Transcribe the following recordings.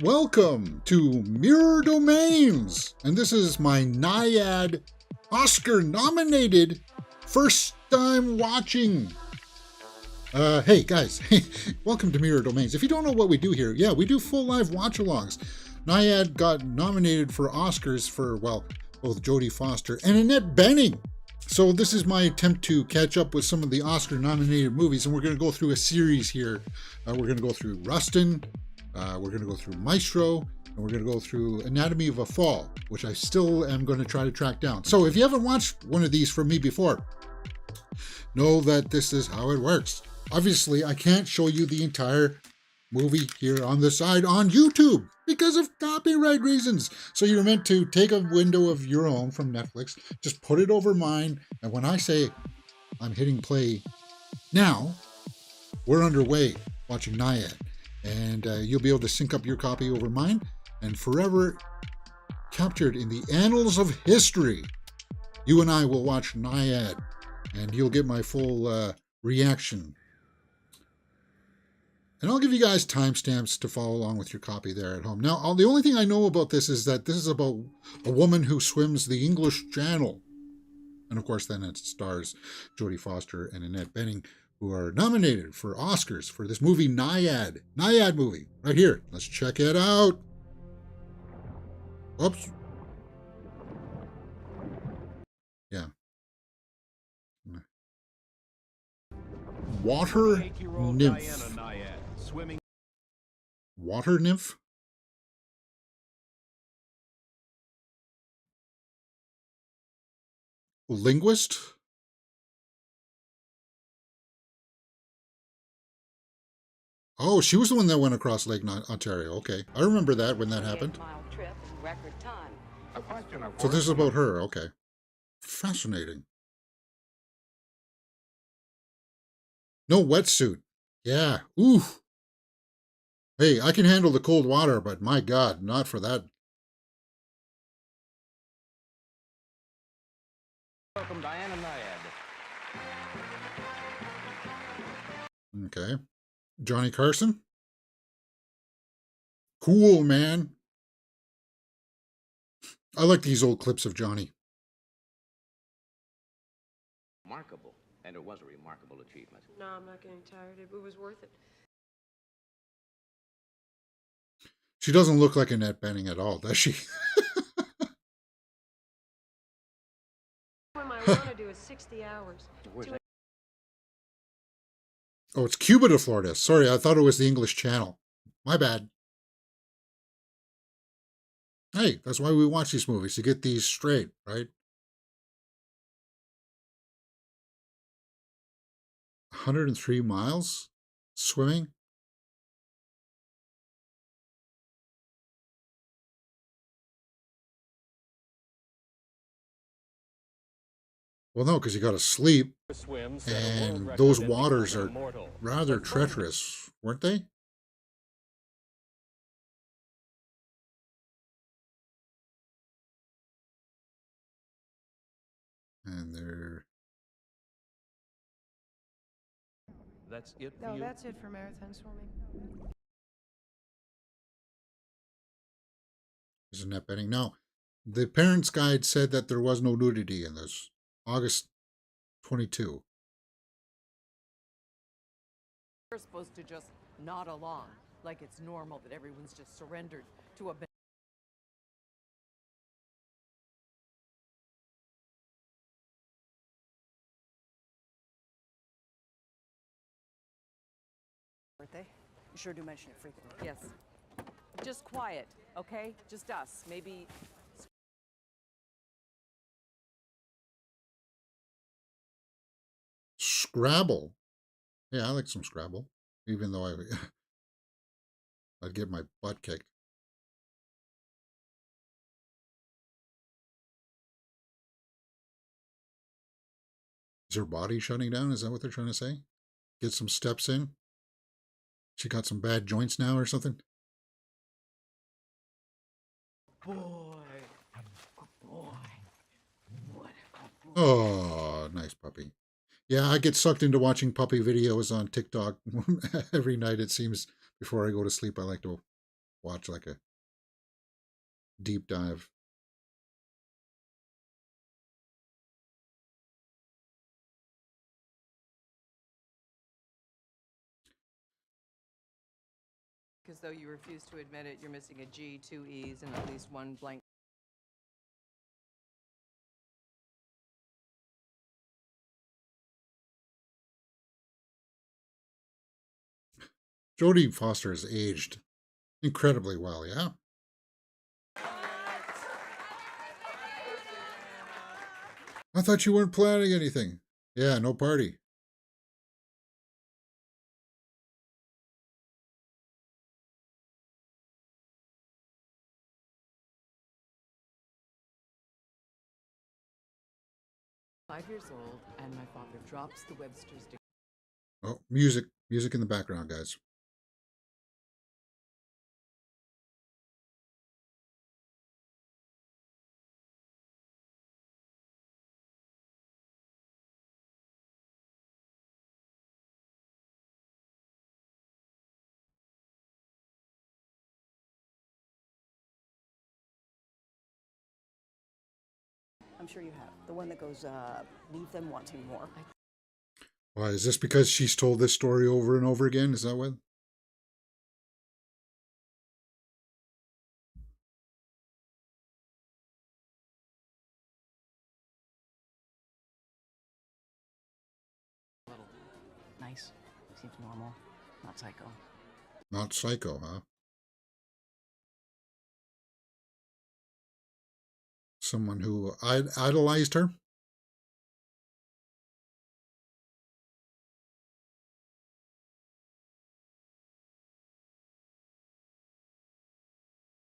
Welcome to Mirror Domains, and this is my Nyad Oscar-nominated first time watching. Hey guys, welcome to Mirror Domains. If you don't know what we do here, yeah, we do full live watch-alongs. Nyad got nominated for Oscars for, well, both Jodie Foster and Annette Bening. So this is my attempt to catch up with some of the Oscar-nominated movies, and we're going to go through a series here. We're going to go through Rustin, we're going to go through Maestro, and we're going to go through Anatomy of a Fall, which I still am going to try to track down. So if you haven't watched one of these from me before, know that this is how it works. Obviously, I can't show you the entire movie here on the side on YouTube because of copyright reasons. So you're meant to take a window of your own from Netflix, just put it over mine, and when I say I'm hitting play now, we're underway watching Nyad. And you'll be able to sync up your copy over mine and forever captured in the annals of history. You and I will watch Nyad and you'll get my full reaction. And I'll give you guys timestamps to follow along with your copy there at home. Now, the only thing I know about this is that this is about a woman who swims the English Channel. And of course, then it stars Jodie Foster and Annette Bening, who are nominated for Oscars for this movie, Nyad. Nyad movie, right here. Let's check it out. Oops. Yeah. Water nymph. Water nymph? Linguist? Oh, she was the one that went across Lake Ontario. Okay. I remember that when that happened. So this is about her. Okay. Fascinating. No wetsuit. Yeah. Ooh. Hey, I can handle the cold water, but my God, not for that. Welcome, Diana Nyad. Okay. Johnny Carson. Cool, man. I like these old clips of Johnny. Remarkable, and it was a remarkable achievement. No, I'm not getting tired. It was worth it. She doesn't look like Annette Bening at all, does she? What I want to do is 60 hours. Oh, it's Cuba to Florida. Sorry, I thought it was the English Channel. My bad. Hey, that's why we watch these movies, to get these straight, right? 103 miles swimming. Well, no, because you got to sleep, and those waters are rather treacherous, weren't they? And they're... That's it for No, you? that's it for marathon swimming. Isn't that betting? No, the parents' guide said that there was no nudity in this. August 22. We're supposed to just nod along, like it's normal that everyone's just surrendered to a... Birthday? You sure do mention it frequently. Yes. Just quiet, okay? Just us. Maybe... Scrabble. Yeah, I like some Scrabble, even though I'd get my butt kicked. Is her body shutting down? Is that what they're trying to say? Get some steps in? She got some bad joints now or something? Boy. Boy. What a boy. Oh, nice puppy. Yeah, I get sucked into watching puppy videos on TikTok every night, it seems. Before I go to sleep, I like to watch like a deep dive. Because though you refuse to admit it, you're missing a G, 2 E's, and at least one blank. Jodie Foster has aged incredibly well, yeah? I thought you weren't planning anything. Yeah, no party. I'm 5 years old, and my father drops the Webster's dictionary. Oh, music. Music in the background, guys. I'm sure you have. The one that goes, leave them wanting more. Why, is this because she's told this story over and over again? Is that what? Little nice. Seems normal. Not psycho. Not psycho, huh? Someone who idolized her?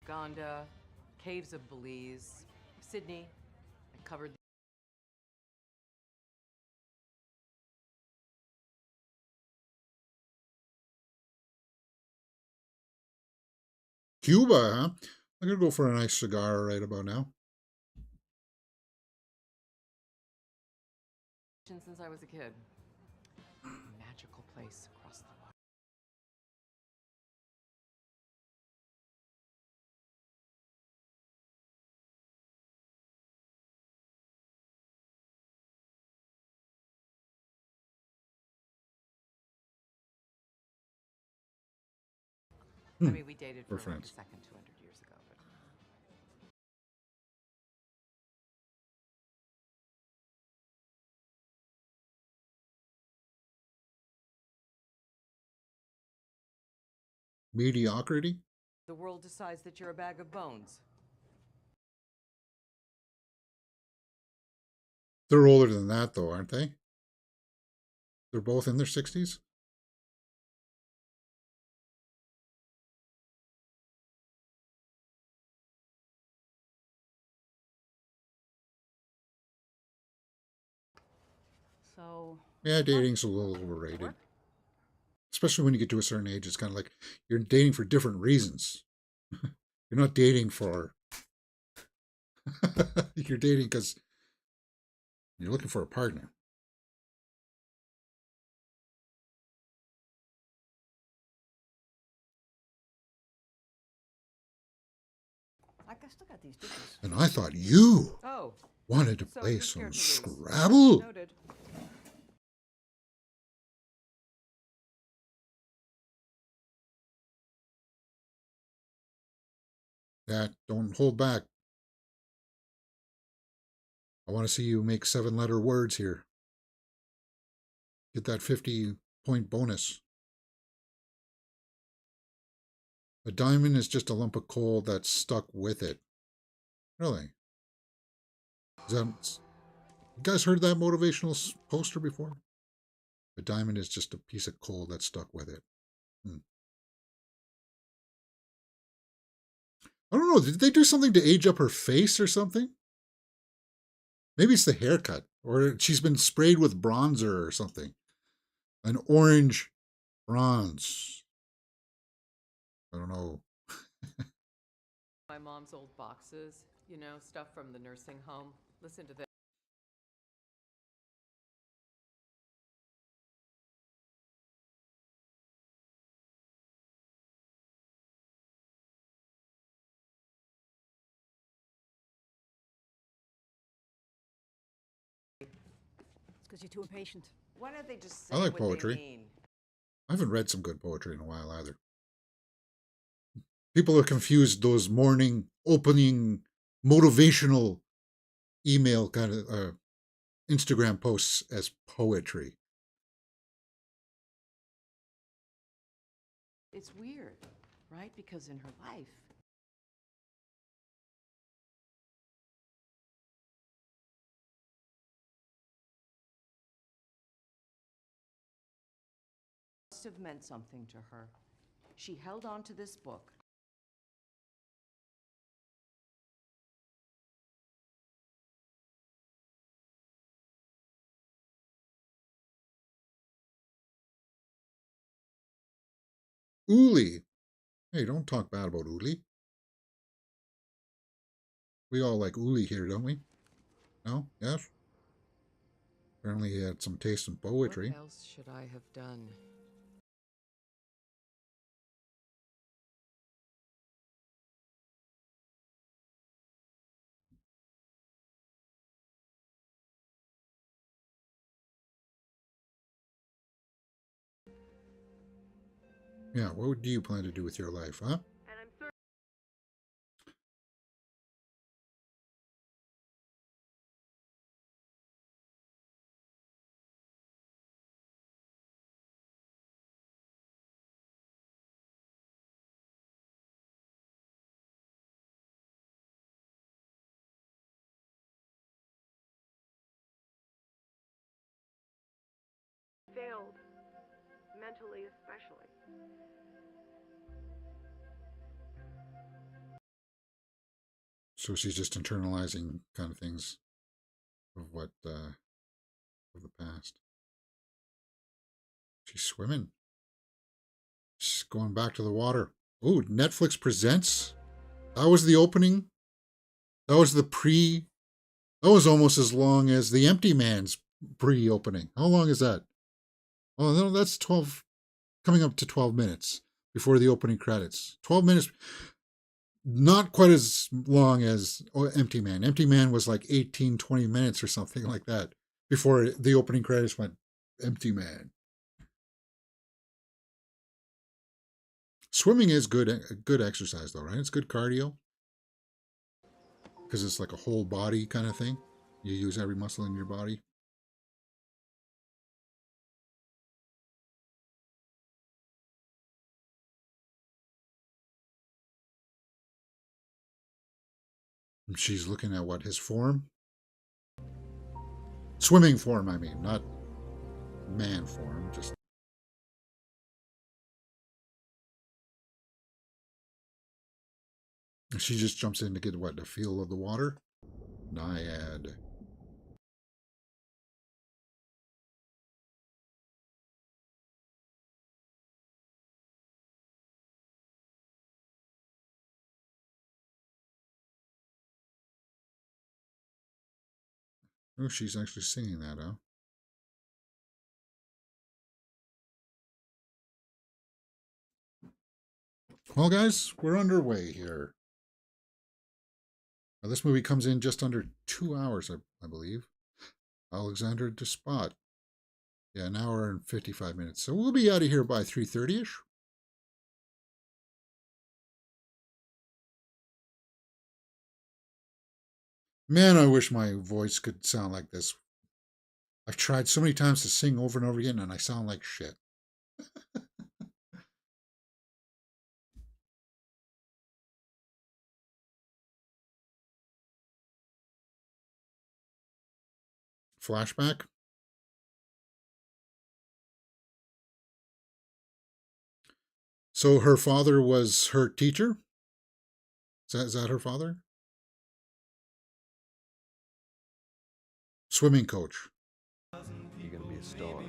Uganda, caves of Belize, Sydney. I covered. Cuba, huh? I'm gonna go for a nice cigar right about now. Since I was a kid. Magical place across the water. I mean, we dated for We're like a friends. second 200 years ago, but Mediocrity? the world decides that you're a bag of bones. They're older than that, though, aren't they? They're both in their 60s? So. Yeah, dating's a little overrated. Especially when you get to a certain age, it's kind of like you're dating for different reasons. You're not dating for... You're dating because you're looking for a partner. I still got these dishes. And I thought you Oh, wanted to so play you're some scared to lose. Scrabble. Noted. Yeah, don't hold back. I want to see you make 7-letter words here. Get that 50-point bonus. A diamond is just a lump of coal that's stuck with it. Really? You guys heard that motivational poster before? A diamond is just a piece of coal that's stuck with it. I don't know. Did they do something to age up her face or something? Maybe it's the haircut. Or she's been sprayed with bronzer or something. An orange bronze. I don't know. My mom's old boxes, you know, stuff from the nursing home. Listen to this. Because you're too impatient. Why don't they just I say like what poetry. they mean? I haven't read some good poetry in a while either. People have confused those morning opening motivational email kind of Instagram posts as poetry. It's weird, right? Because in her life, it must have meant something to her. She held on to this book. Uli. Hey, don't talk bad about Uli. We all like Uli here, don't we? No? Yes? Apparently he had some taste in poetry. What else should I have done? Yeah, what do you plan to do with your life, huh? And I'm certain failed, mentally especially. So she's just internalizing kind of things of what of the past. She's swimming. She's going back to the water. Ooh, Netflix presents. That was the opening. That was the pre. That was almost as long as the Empty Man's pre-opening. How long is that? Oh no, that's 12, coming up to 12 minutes before the opening credits. 12 minutes, not quite as long as Empty Man. Empty Man was like 18, 20 minutes or something like that before the opening credits went Empty Man. Swimming is good exercise though, right? It's good cardio because it's like a whole body kind of thing. You use every muscle in your body. And she's looking at what, his form? Swimming form, I mean, not man form, just. She just jumps in to get what, the feel of the water? Nyad. Oh, she's actually singing that, huh? Well, guys, we're underway here. Now, this movie comes in just under 2 hours, I believe. Alexander Despot. Yeah, an hour and 55 minutes. So we'll be out of here by 3:30ish. Man, I wish my voice could sound like this. I've tried so many times to sing over and over again, and I sound like shit. Flashback. So her father was her teacher? Is that her father? Swimming coach. You're gonna be a star.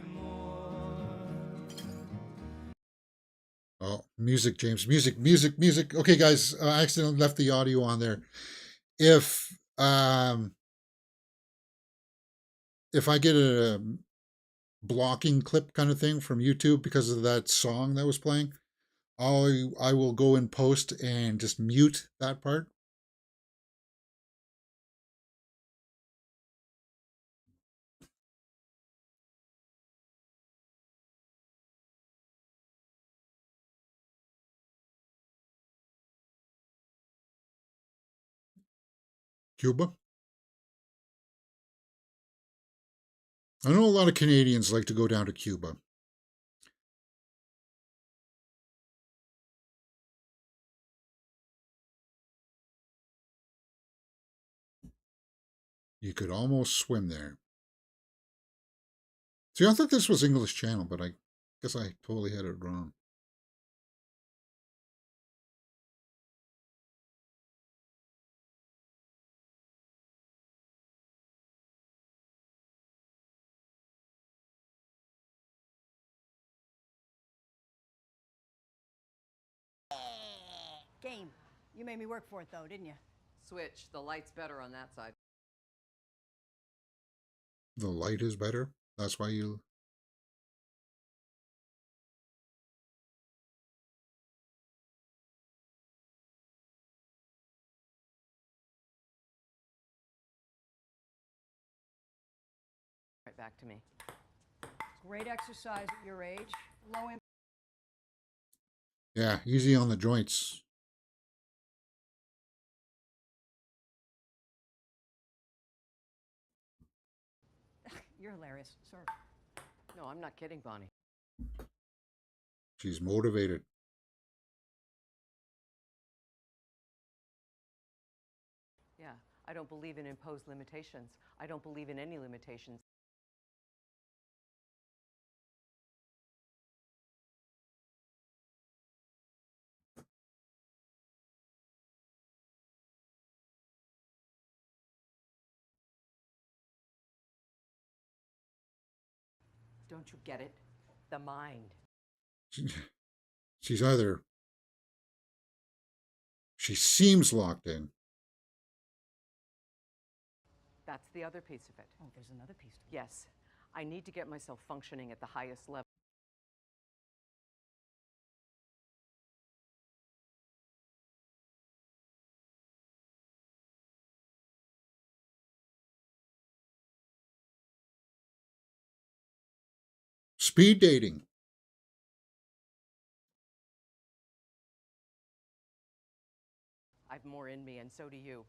Oh, music, James. Music. Okay, guys, I accidentally left the audio on there. Um if I get a blocking clip kind of thing from YouTube because of that song that was playing, I will go in post and just mute that part. Cuba. I know a lot of Canadians like to go down to Cuba. You could almost swim there. See, I thought this was English Channel, but I guess I totally had it wrong. Game. You made me work for it, though, didn't you? Switch. The light's better on that side. The light is better. That's why you... Right back to me. Great exercise at your age. Low impact. Yeah, easy on the joints. You're hilarious. Sorry. No, I'm not kidding, Bonnie. She's motivated. Yeah, I don't believe in imposed limitations. I don't believe in any limitations. Don't you get it? The mind. She's either... She seems locked in. That's the other piece of it. Oh, there's another piece to it. Yes, I need to get myself functioning at the highest level. Speed dating. I've more in me, and so do you.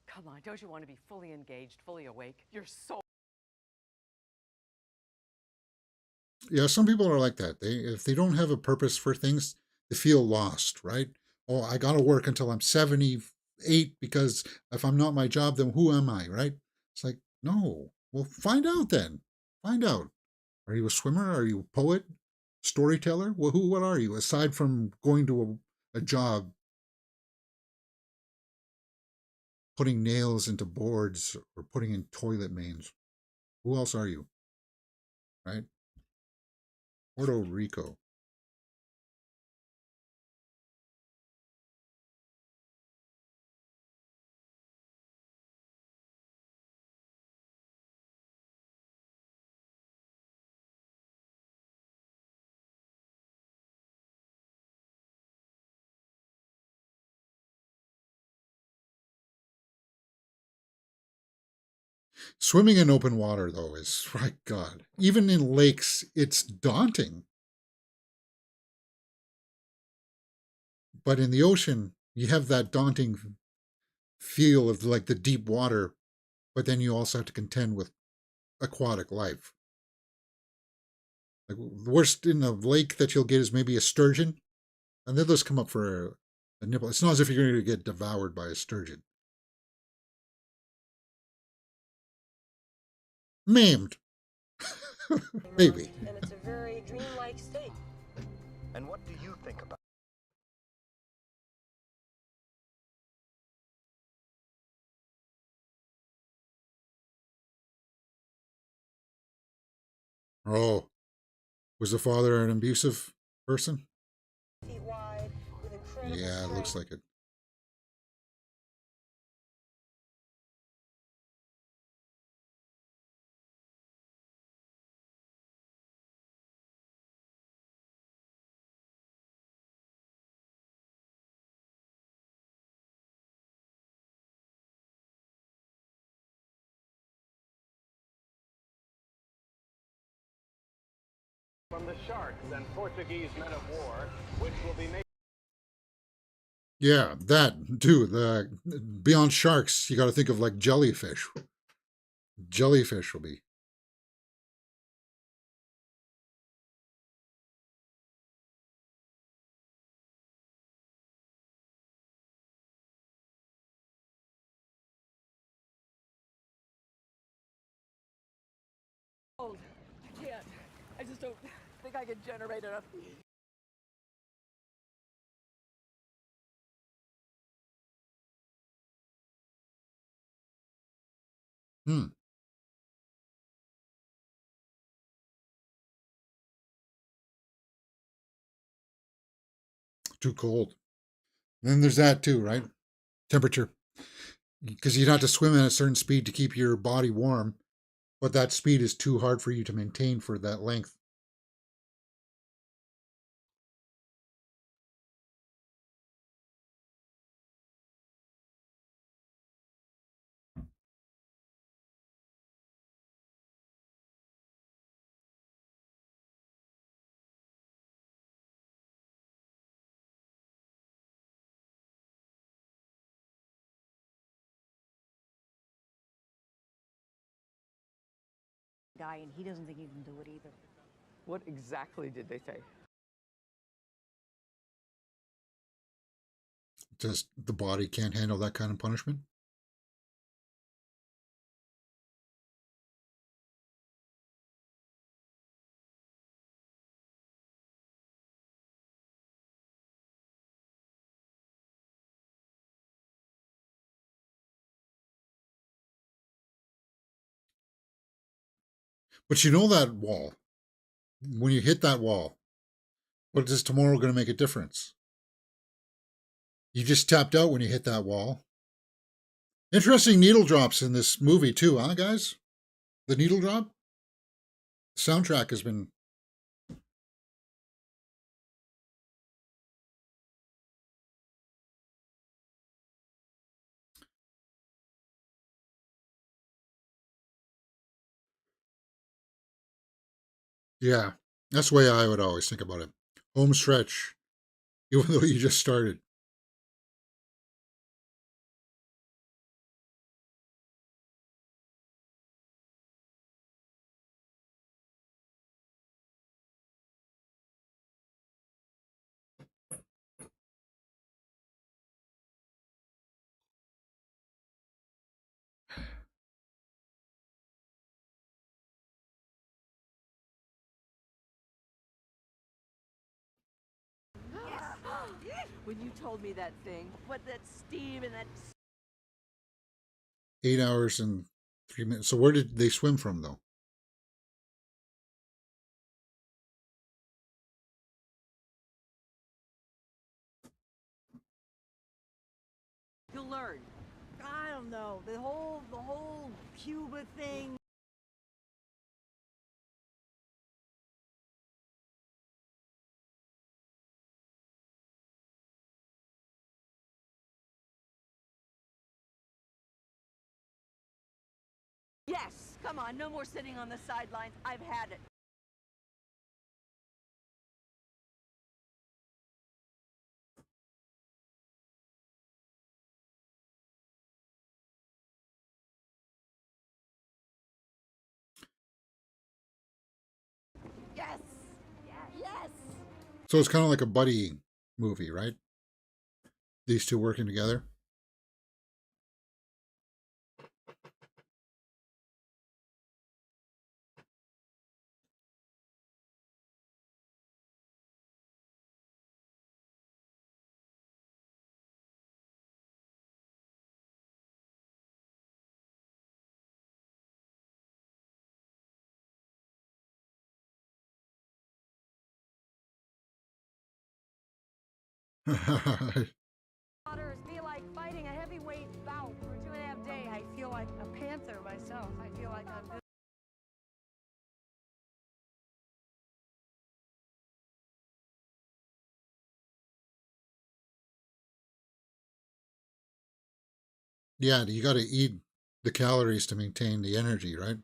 Come on, don't you want to be fully engaged, fully awake? You're so... Yeah, some people are like that. If they don't have a purpose for things, they feel lost, right? Oh, I got to work until I'm 78 because if I'm not my job, then who am I, right? It's like, no. Well, find out then. Find out. Are you a swimmer? Are you a poet? Storyteller? Well, what are you? Aside from going to a job, putting nails into boards or putting in toilet mains. Who else are you? Right? Puerto Rico. Swimming in open water, though, is, my God, even in lakes, it's daunting. But in the ocean, you have that daunting feel of like the deep water, but then you also have to contend with aquatic life. Like the worst in a lake that you'll get is maybe a sturgeon, and then those come up for a nibble. It's not as if you're going to get devoured by a sturgeon. Maimed. Maybe. And it's a very dreamlike state. And what do you think about Oh, was the father an abusive person? Feet wide, with incredible Yeah, it looks strength. like it. from the sharks and Portuguese men of war, which will be made Yeah, that too. The beyond sharks, you got to think of like jellyfish. Jellyfish will be. I can't. I just don't think I can generate enough. Hmm, too cold. And then there's that too, right? Temperature, because you'd have to swim at a certain speed to keep your body warm, but that speed is too hard for you to maintain for that length. Guy, and he doesn't think he can do it either. What exactly did they say? Just the body can't handle that kind of punishment. But you know that wall. When you hit that wall, what is tomorrow going to make a difference? You just tapped out when you hit that wall. Interesting needle drops in this movie too, huh, guys? The needle drop soundtrack has been. Yeah, that's the way I would always think about it. Home stretch, even though you just started. When you told me that thing, what that steam and that 8 hours and 3 minutes. So where did they swim from, though? You'll learn. I don't know. The whole Cuba thing. Yes, come on, no more sitting on the sidelines. I've had it. Yes! Yes! So it's kind of like a buddy movie, right? These two working together. Waters be like fighting a heavyweight bout for 2.5 days. I feel like a panther myself. I feel like I'm good. Yeah, you got to eat the calories to maintain the energy, right?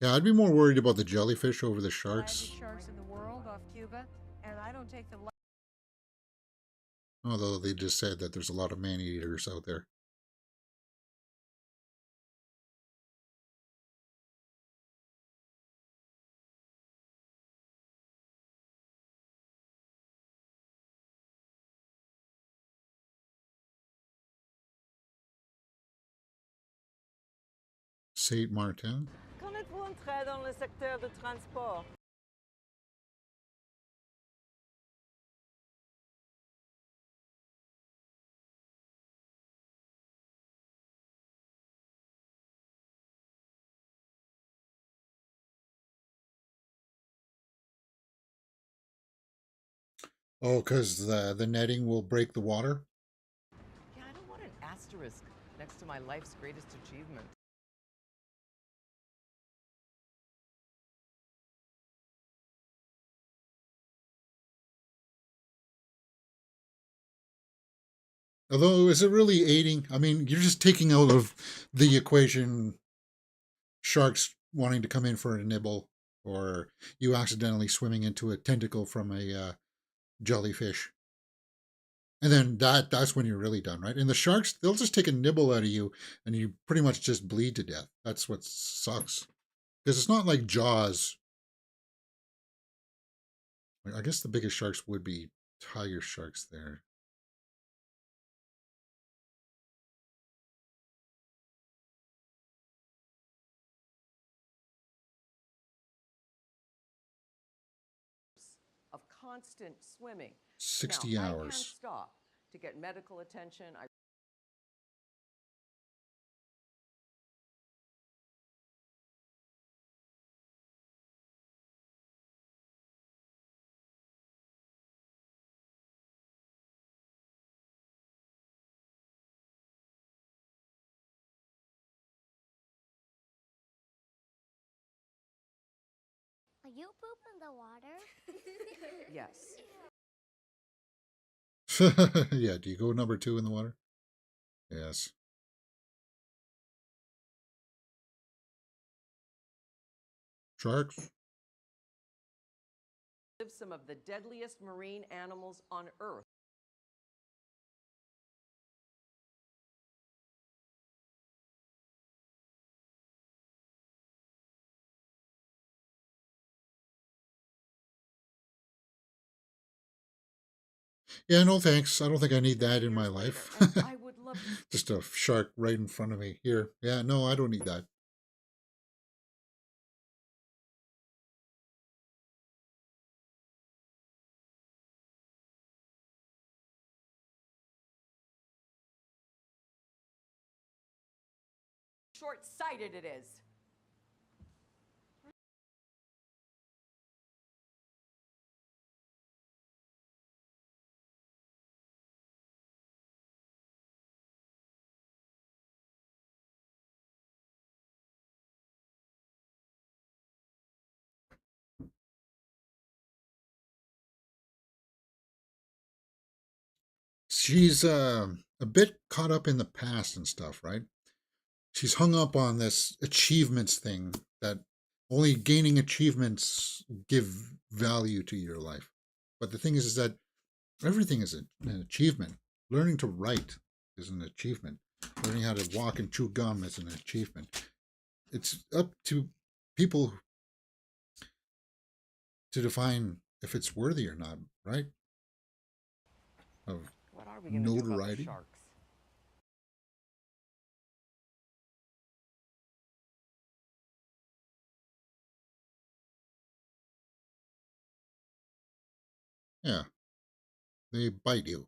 Yeah, I'd be more worried about the jellyfish over the Atlantic sharks. sharks in the world off Cuba, and I don't take the. Although they just said that there's a lot of man-eaters out there. Saint Martin. Quand êtes-vous entré dans le secteur de transport? Oh, because the netting will break the water? Yeah, I don't want an asterisk next to my life's greatest achievement. Although, is it really aiding? I mean, you're just taking out of the equation sharks wanting to come in for a nibble, or you accidentally swimming into a tentacle from a jellyfish. And then that's when you're really done, right? And the sharks, they'll just take a nibble out of you and you pretty much just bleed to death. That's what sucks. Because it's not like Jaws. I guess the biggest sharks would be tiger sharks there. Of constant swimming. 60 now, I can't hours. stop to get medical attention. Are you poop in the water? Yes. Yeah, do you go number 2 in the water? Yes. Sharks? Live some of the deadliest marine animals on Earth. Yeah, no thanks. I don't think I need that in my Years later, life. and I would love to Just a shark right in front of me. Here. Yeah, no, I don't need that. short-sighted it is. She's a bit caught up in the past and stuff, right? She's hung up on this achievements thing that only gaining achievements give value to your life. But the thing is that everything is an achievement. Learning to write is an achievement. Learning how to walk and chew gum is an achievement. It's up to people to define if it's worthy or not, right? Of What are we going to do about the notoriety. sharks? Yeah, they bite you.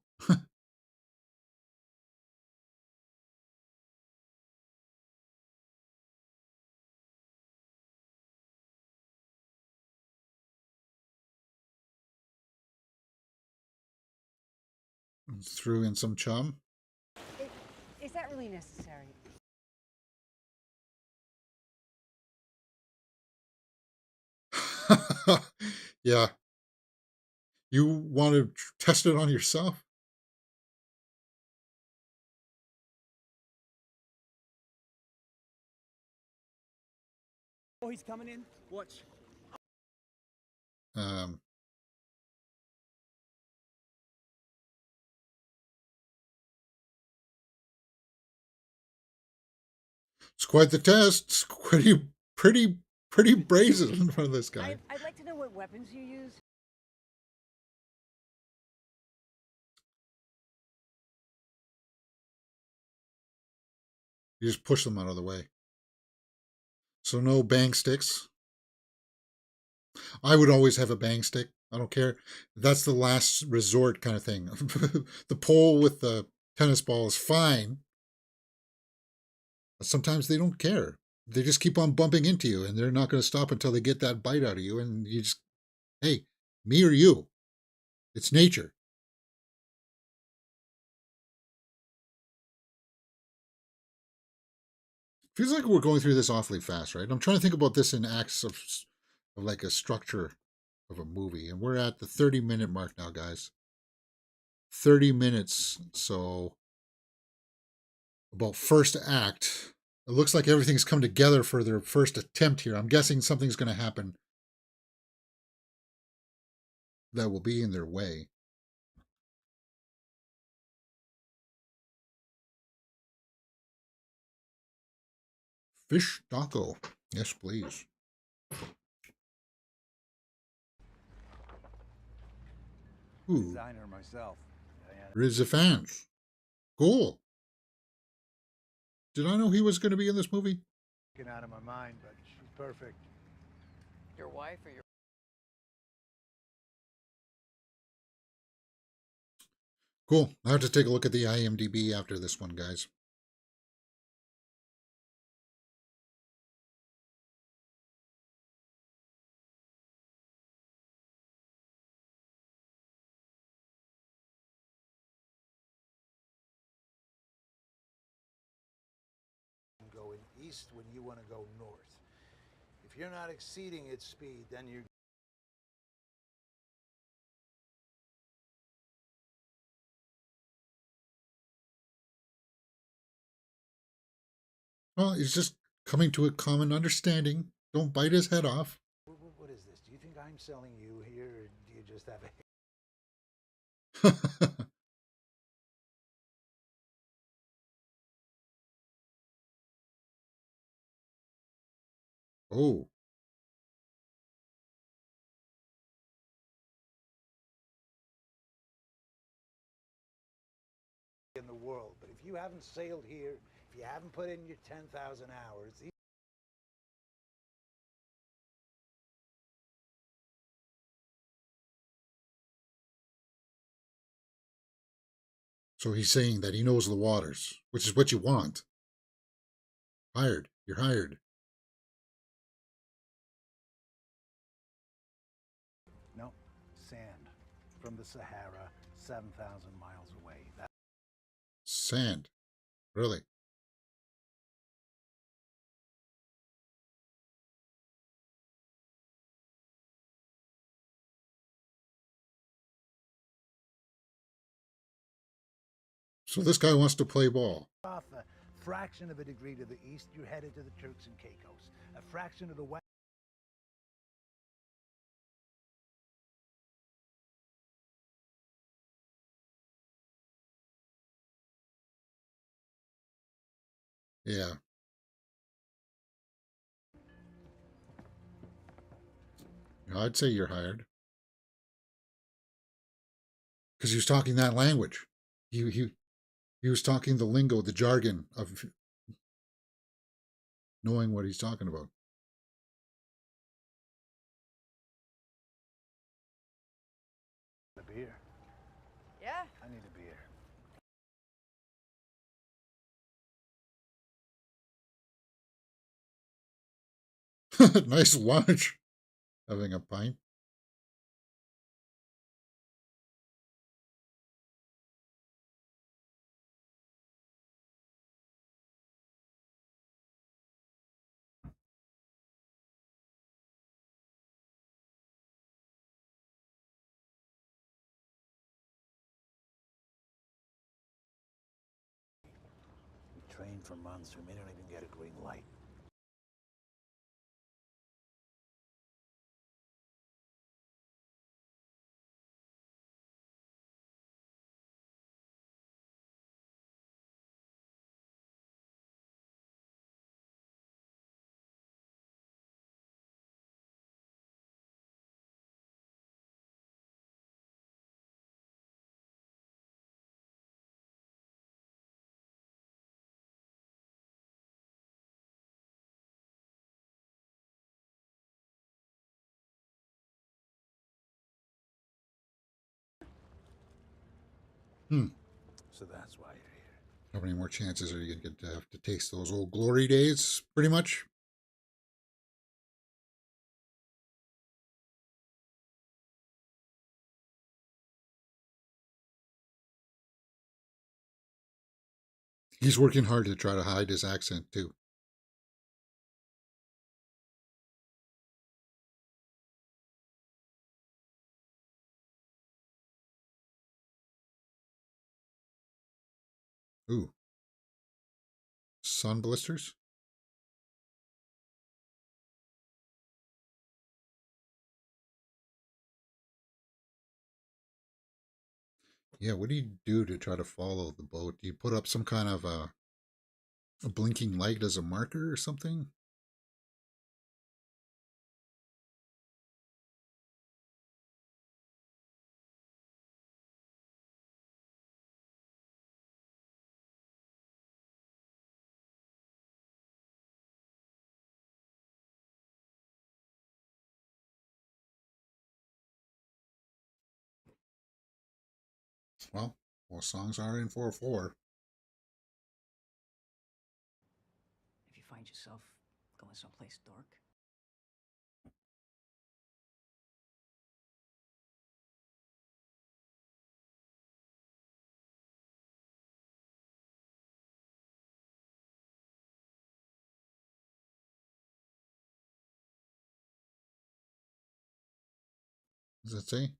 Threw in some chum. Is that really necessary? Yeah. You want to test it on yourself? Oh, he's coming in. Watch. Um, It's quite the test. It's pretty brazen for this guy. I'd like to know what weapons you use. You just push them out of the way. So no bang sticks. I would always have a bang stick. I don't care. That's the last resort kind of thing. The pole with the tennis ball is fine. But sometimes they don't care. They just keep on bumping into you, and they're not going to stop until they get that bite out of you. And you just, hey, me or you? It's nature. Feels like we're going through this awfully fast, right? I'm trying to think about this in acts of like a structure of a movie, and we're at the 30-minute mark now, guys. 30 minutes. So about first act. It looks like everything's come together for their first attempt here. I'm guessing something's going to happen that will be in their way. Fish taco. Yes, please. Ooh. Designer myself. Riz the fans. Cool. Did I know he was going to be in this movie? Getting out of my mind, but she's perfect. Your wife or your Cool. I have to take a look at the IMDb after this one, guys. Going east when you want to go north. If you're not exceeding its speed, then you're... Well, he's just coming to a common understanding. Don't bite his head off. What is this? Do you think I'm selling you here, or do you just have a... Oh. in the world, but if you haven't sailed here, if you haven't put in your 10,000 hours... So he's saying that he knows the waters, which is what you want. Hired. You're hired. No, sand. From the Sahara, 7,000 miles away. Sand. Really? So this guy wants to play ball. Off a fraction of a degree to the east, you're headed to the Turks and Caicos. A fraction of the west... Yeah. I'd say you're hired. Because he was talking that language. He was talking the lingo, the jargon of knowing what he's talking about. A beer. Yeah. I need a beer. Nice lunch. Having a pint. We trained for months. We may not even get a green light. Hmm. So that's why you're here. How many more chances are you going to get to have to taste those old glory days, pretty much? He's working hard to try to hide his accent, too. Ooh. Sun blisters? Yeah, what do you do to try to follow the boat? Do you put up some kind of a blinking light as a marker or something? Well, more songs are in 4/4. If you find yourself going someplace dark, Does that say?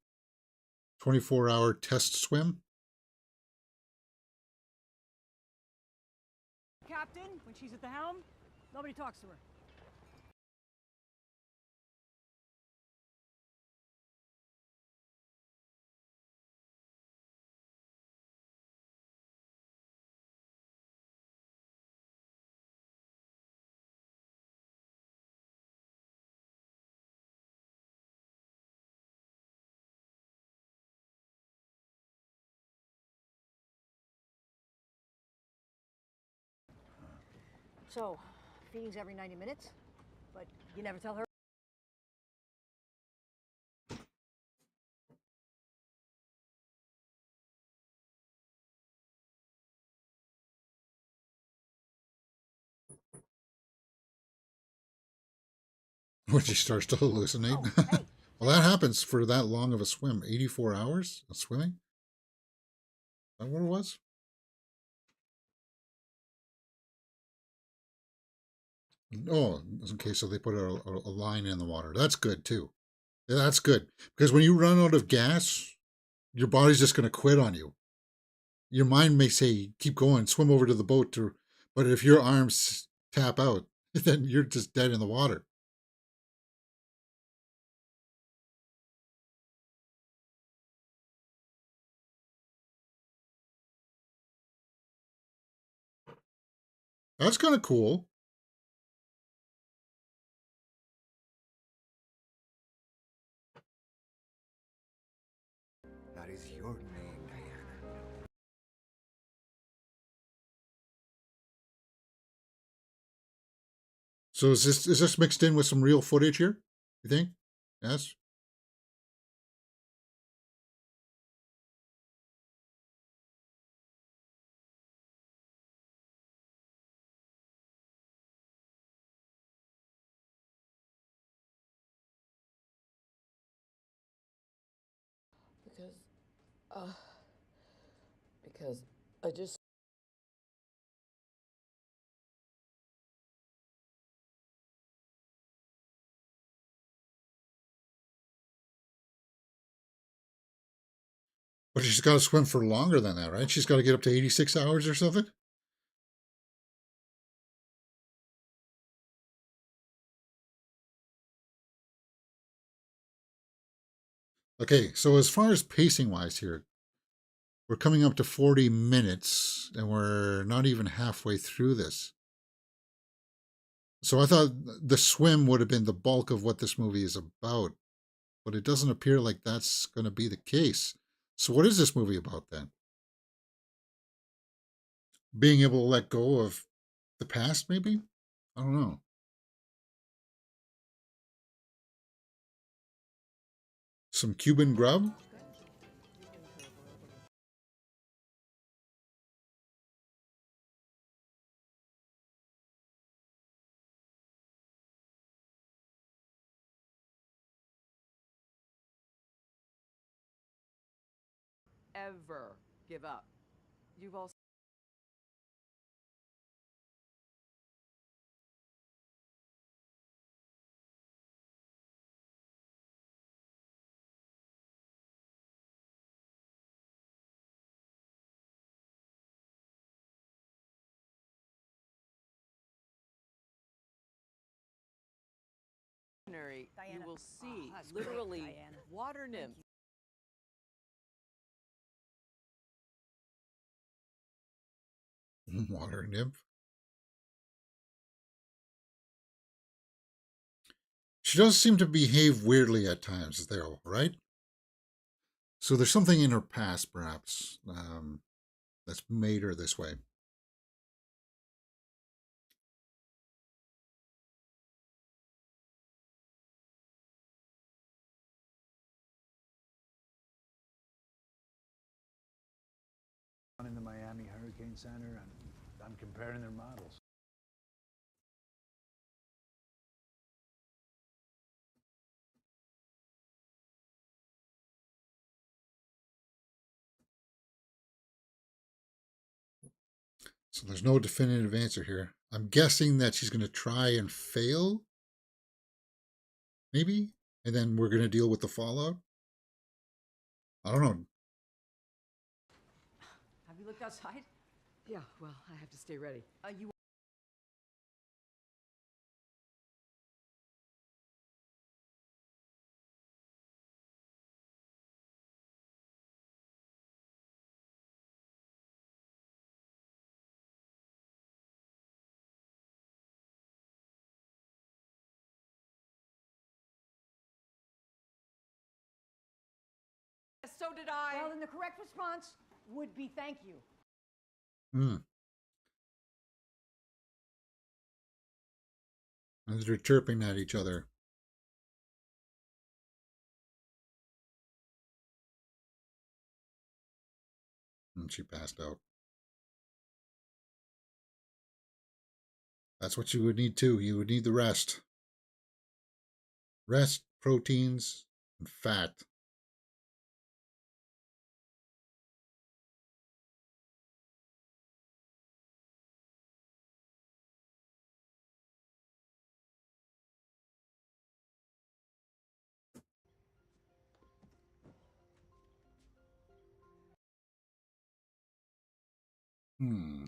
24-hour test swim? Captain, when she's at the helm, nobody talks to her. so feedings every 90 minutes, but you never tell her. When she starts to hallucinate? Oh, hey. Well, that happens for that long of a swim. 84 hours of swimming? Is that what it was? Oh, okay, so they put a line in the water. That's good, too. Yeah, that's good. Because when you run out of gas, your body's just going to quit on you. Your mind may say, keep going, swim over to the boat, but if your arms tap out, then you're just dead in the water. That's kind of cool. That is your name, Diana. So is this mixed in with some real footage here? You think? Yes. Because, uh, because I just. But she's got to swim for longer than that, right? She's got to get up to 86 hours or something. Okay, so as far as pacing wise here, we're coming up to 40 minutes and we're not even halfway through this. So I thought the swim would have been the bulk of what this movie is about, but it doesn't appear like that's going to be the case. So what is this movie about then? Being able to let go of the past, maybe? I don't know. Some Cuban grub? ever give up. You've also you Diana. will see that's great, literally Diana. water nymphs. Water nymph. She does seem to behave weirdly at times, though, right? So there's something in her past, perhaps, that's made her this way. In the Miami Hurricane Center, and I'm comparing their models. So there's no definitive answer here. I'm guessing that she's going to try and fail, maybe, and then we're going to deal with the fallout. I don't know. Have you looked outside? Yeah, well, I have to stay ready. You so did I. Well, then the correct response would be thank you. Hmm. And they're chirping at each other. And she passed out. That's what you would need too. You would need the rest. Rest, proteins, and fat. Hmm.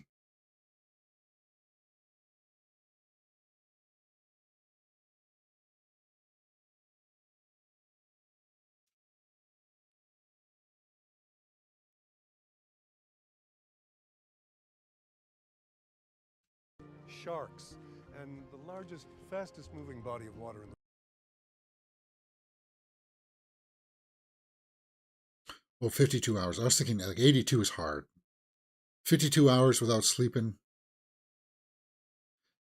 Sharks, and the largest, fastest moving body of water in the Well, 52 hours. I was thinking like 82 is hard. 52 hours without sleeping.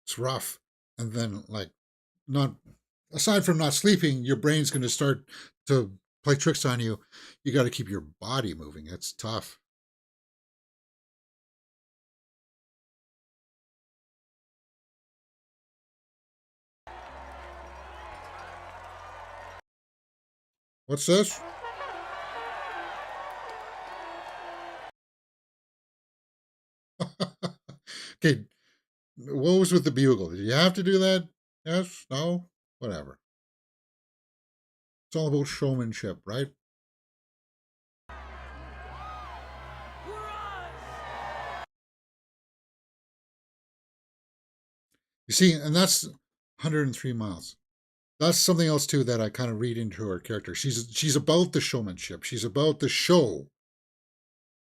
It's rough. And then, like, not aside from not sleeping, your brain's going to start to play tricks on you. You got to keep your body moving. It's tough. What's this? Okay, what was with the bugle? Did you have to do that? Yes? No? Whatever. It's all about showmanship, right? You see, and that's 103 miles. That's something else too that I kind of read into her character. She's about the showmanship. She's about the show.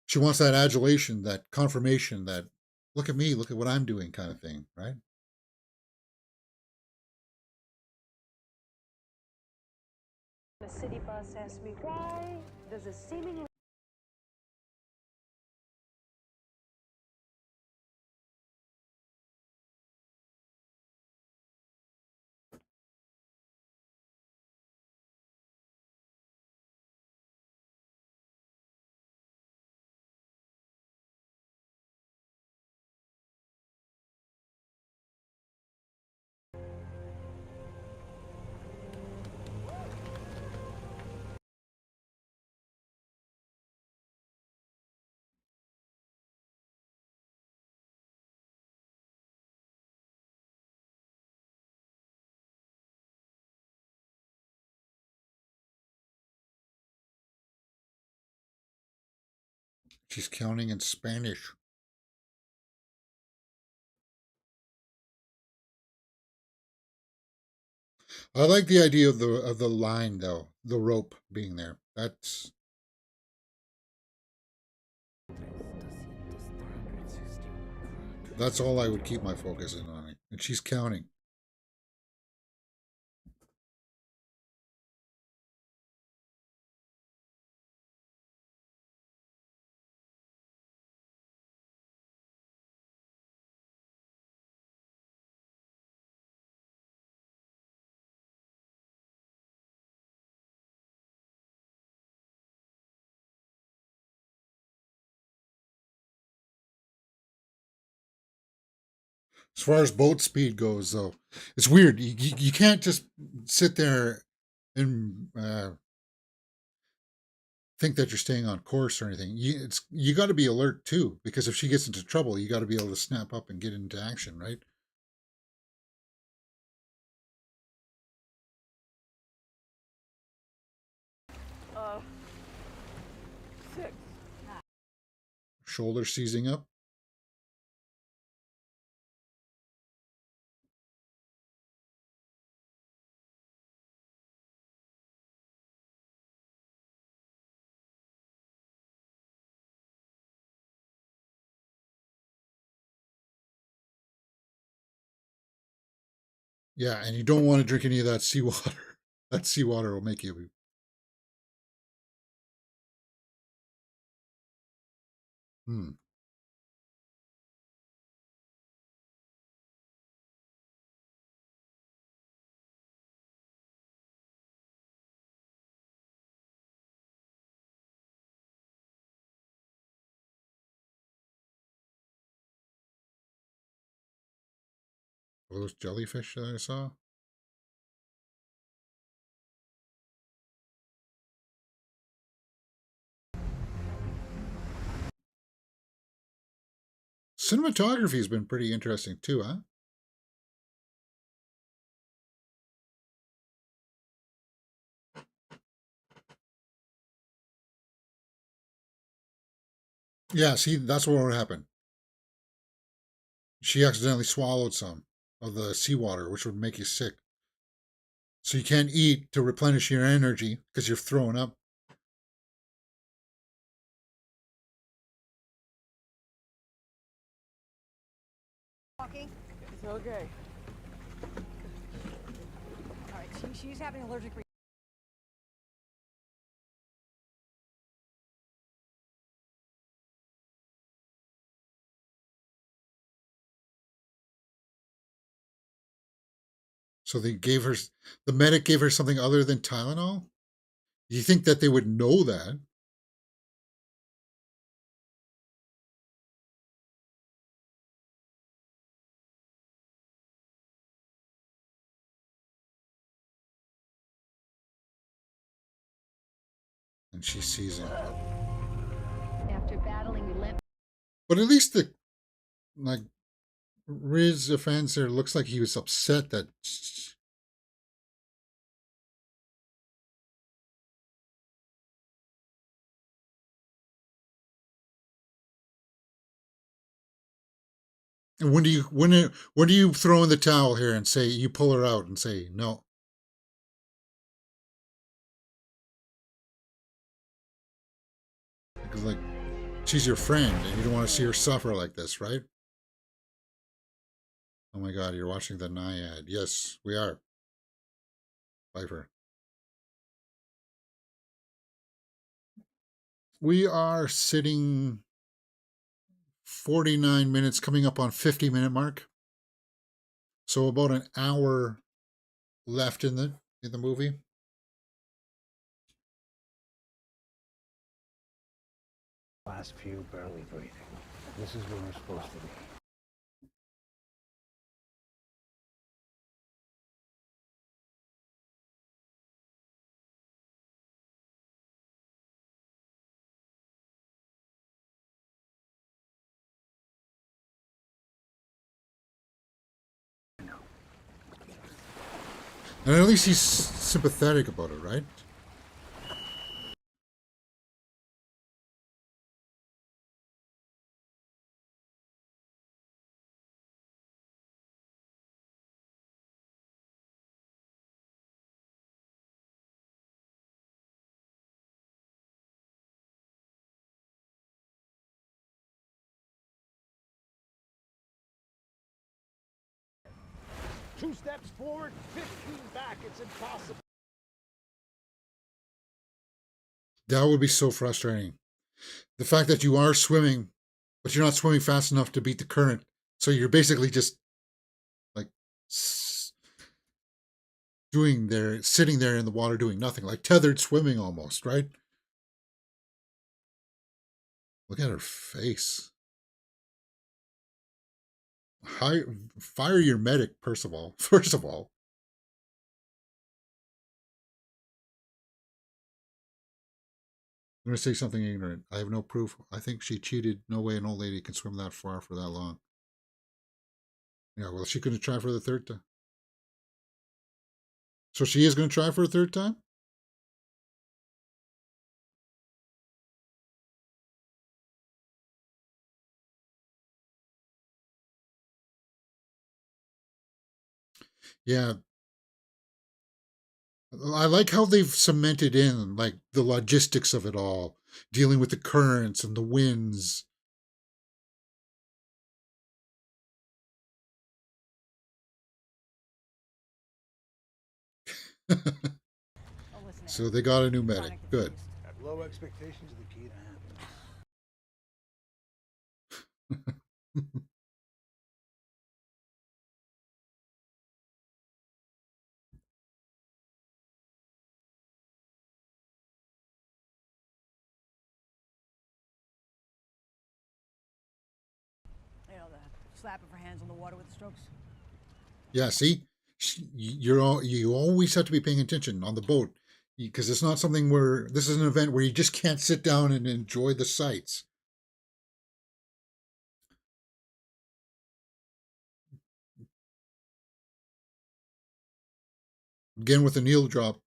She wants that adulation, that confirmation, that look at me, look at what I'm doing kind of thing, right? The city bus asked me, why does a seemingly She's counting in Spanish. I like the idea of the line though, the rope being there. That's all I would keep my focus in on. And she's counting. As far as boat speed goes, though, it's weird. You can't just sit there and think that you're staying on course or anything. You got to be alert too, because if she gets into trouble, you got to be able to snap up and get into action, right? Six. Shoulder seizing up. Yeah, and you don't want to drink any of that seawater. That seawater will make you. Those jellyfish that I saw. Cinematography has been pretty interesting too, huh? Yeah, see, that's what would happen. She accidentally swallowed some of the seawater, which would make you sick. So you can't eat to replenish your energy because you're throwing up. Walking. It's okay. All right, she's having allergic reaction. So the medic gave her something other than Tylenol? You think that they would know that? And she sees him. After battling relentless. But at least like Riz offense there looks like he was upset that. And when do you throw in the towel here and say you pull her out and say no? Because like she's your friend and you don't want to see her suffer like this, right? Oh my God, you're watching the Nyad. Yes, we are. Viper. We are sitting 49 minutes, coming up on 50-minute mark. So about an hour left in the movie. Last few barely breathing. This is where we're supposed to be. And at least he's sympathetic about it, right? 2 steps forward, 15 back. It's impossible. That would be so frustrating. The fact that you are swimming, but you're not swimming fast enough to beat the current. So you're basically just like sitting there in the water doing nothing, like tethered swimming almost, right? Look at her face. Fire your medic, first of all. First of all. I'm going to say something ignorant. I have no proof. I think she cheated. No way an old lady can swim that far for that long. Yeah, well, she couldn't try for the third time. So she is going to try for a third time? Yeah. I like how they've cemented in like the logistics of it all, dealing with the currents and the winds. So they got a new medic. Good. Have low expectations are the key to happiness. You know, the slap of her hands on the water with the strokes. Yeah, see? You always have to be paying attention on the boat because it's not something where this is an event where you just can't sit down and enjoy the sights. Again with the needle drop.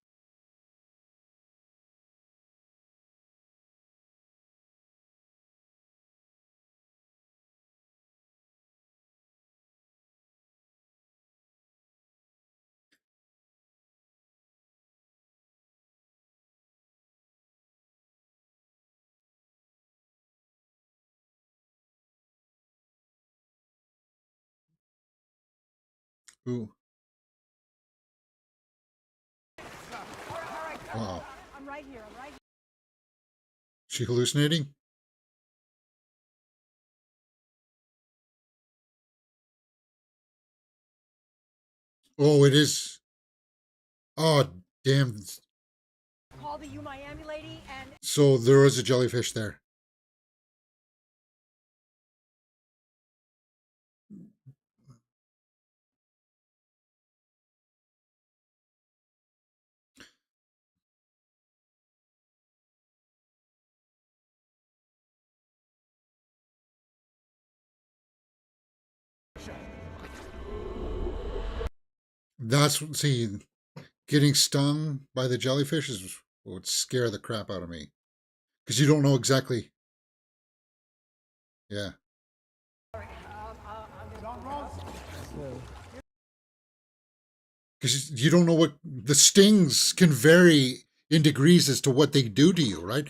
Ooh. Wow. I'm right here. I'm right here. She hallucinating? Oh, it is. Oh, damn. Call the U Miami lady and So there is a jellyfish there. See, getting stung by the jellyfish would scare the crap out of me because you don't know exactly. Yeah. Because you don't know what the stings can vary in degrees as to what they do to you, right?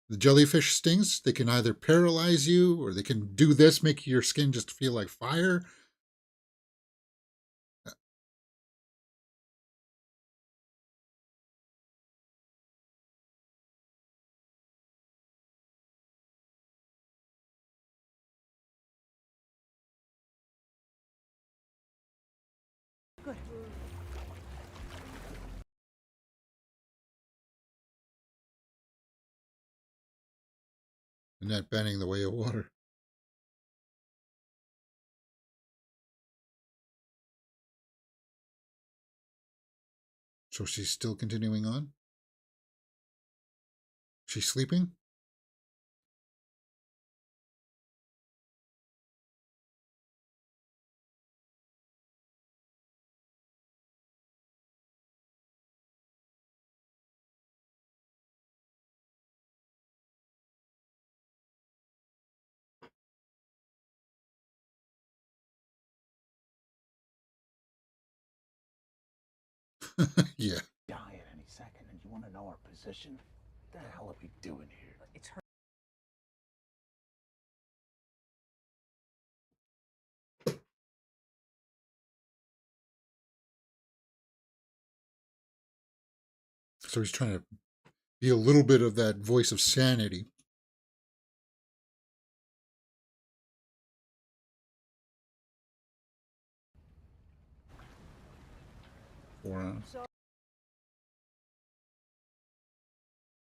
The jellyfish stings, they can either paralyze you or they can do this, make your skin just feel like fire. good. Annette bending the way of water. So she's still continuing on? She's sleeping? Yeah. Die at any second, and you want to know our position? What the hell are we doing here? It's her. So he's trying to be a little bit of that voice of sanity. Or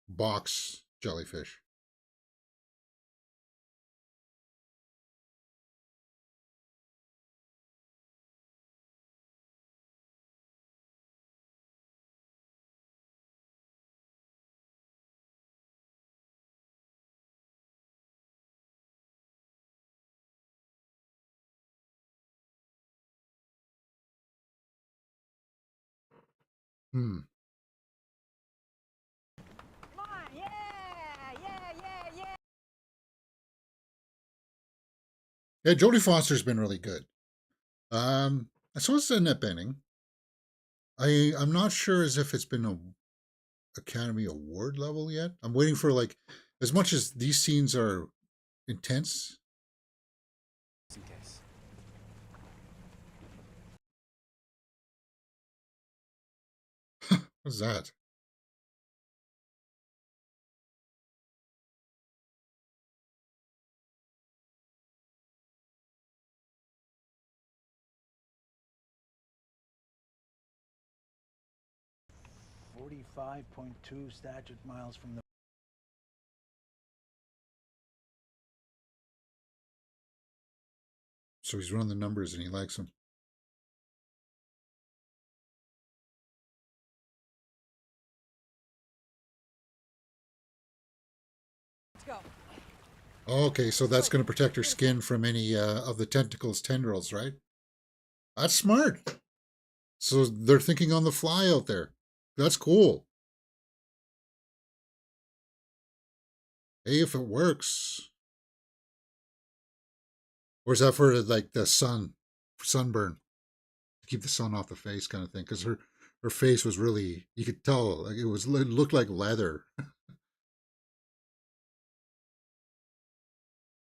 box jellyfish. Hmm. Come on, yeah, yeah, yeah, yeah. Yeah, Jodie Foster's been really good. I saw it's Annette Bening. I'm not sure as if it's been a Academy Award level yet. I'm waiting for, like, as much as these scenes are intense. In case. What's that? .2 statute miles from the. So he's running the numbers and he likes them. Let's go. Okay, so that's going to protect her skin from any of the tentacles tendrils, right? That's smart. So they're thinking on the fly out there. That's cool. Hey, if it works. Or is that for, like, the sunburn? To keep the sun off the face kind of thing? Because her face was really, you could tell, like, it looked like leather.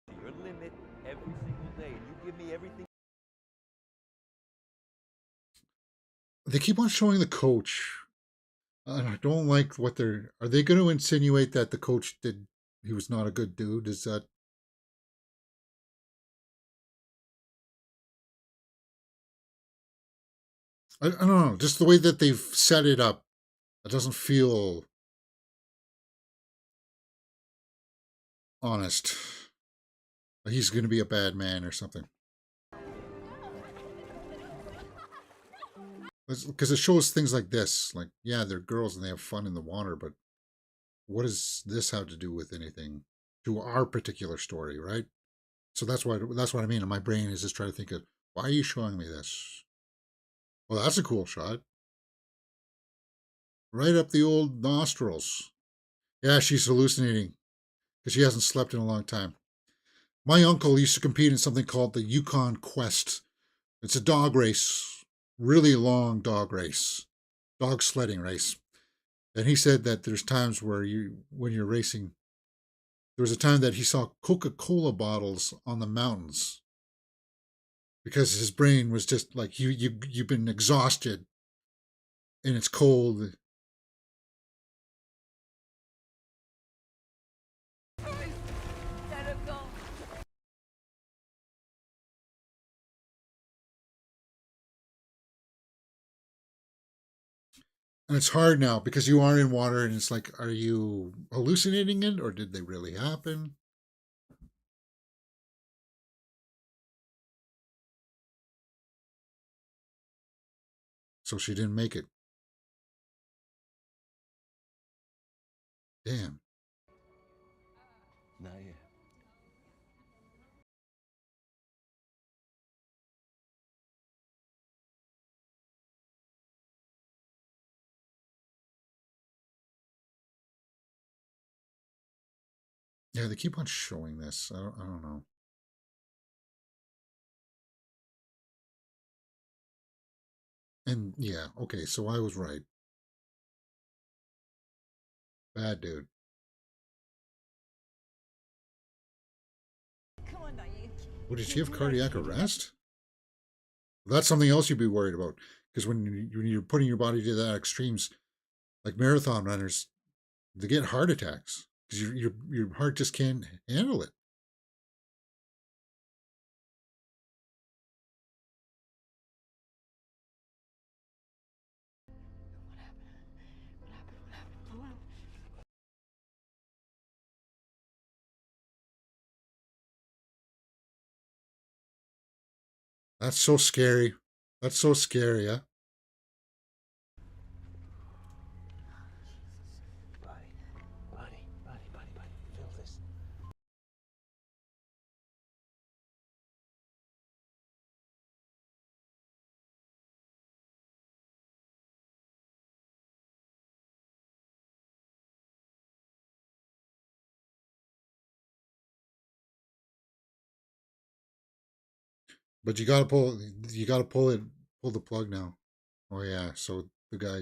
Your limit every single day, and you give me everything. They keep on showing the coach. And I don't like what are they going to insinuate that the coach he was not a good dude? Is that, I don't know, just the way that they've set it up, it doesn't feel honest. Like he's going to be a bad man or something. Because it shows things like this. Like, yeah, they're girls and they have fun in the water, but what does this have to do with anything to our particular story, right? So that's what I mean. And my brain is just trying to think of, why are you showing me this? Well, that's a cool shot. Right up the old nostrils. Yeah, she's hallucinating because she hasn't slept in a long time. My uncle used to compete in something called the Yukon Quest. It's a dog race, really long dog race, dog sledding race. And he said that there's times where when you're racing, there was a time that he saw Coca-Cola bottles on the mountains because his brain was just like, you've been exhausted and it's cold. And it's hard now because you are in water and it's like, are you hallucinating it or did they really happen? So she didn't make it. Damn. Not yet. Yeah, they keep on showing this. I don't know. And yeah, okay, so I was right. Bad dude. Come on, Nyad. What, did she have cardiac arrest? That's something else you'd be worried about. Because when you're putting your body to that extremes, Like marathon runners, they get heart attacks because your heart just can't handle it. That's so scary. That's so scary, huh? Buddy, feel this. But you gotta pull the plug now. Oh yeah, so the guy,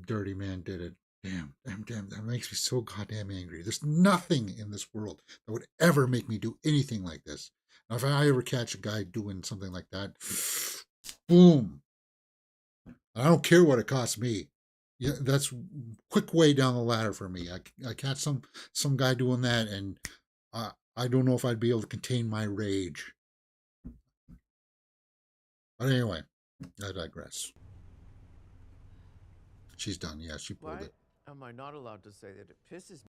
dirty man, did it. Damn, that makes me so goddamn angry. There's nothing in this world that would ever make me do anything like this. Now, if I ever catch a guy doing something like that, boom. I don't care what it costs me. Yeah, that's quick way down the ladder for me. I catch some guy doing that, and I don't know if I'd be able to contain my rage. But anyway, I digress. She's done. Yeah, she pulled Why it. am I not allowed to say that it pisses me?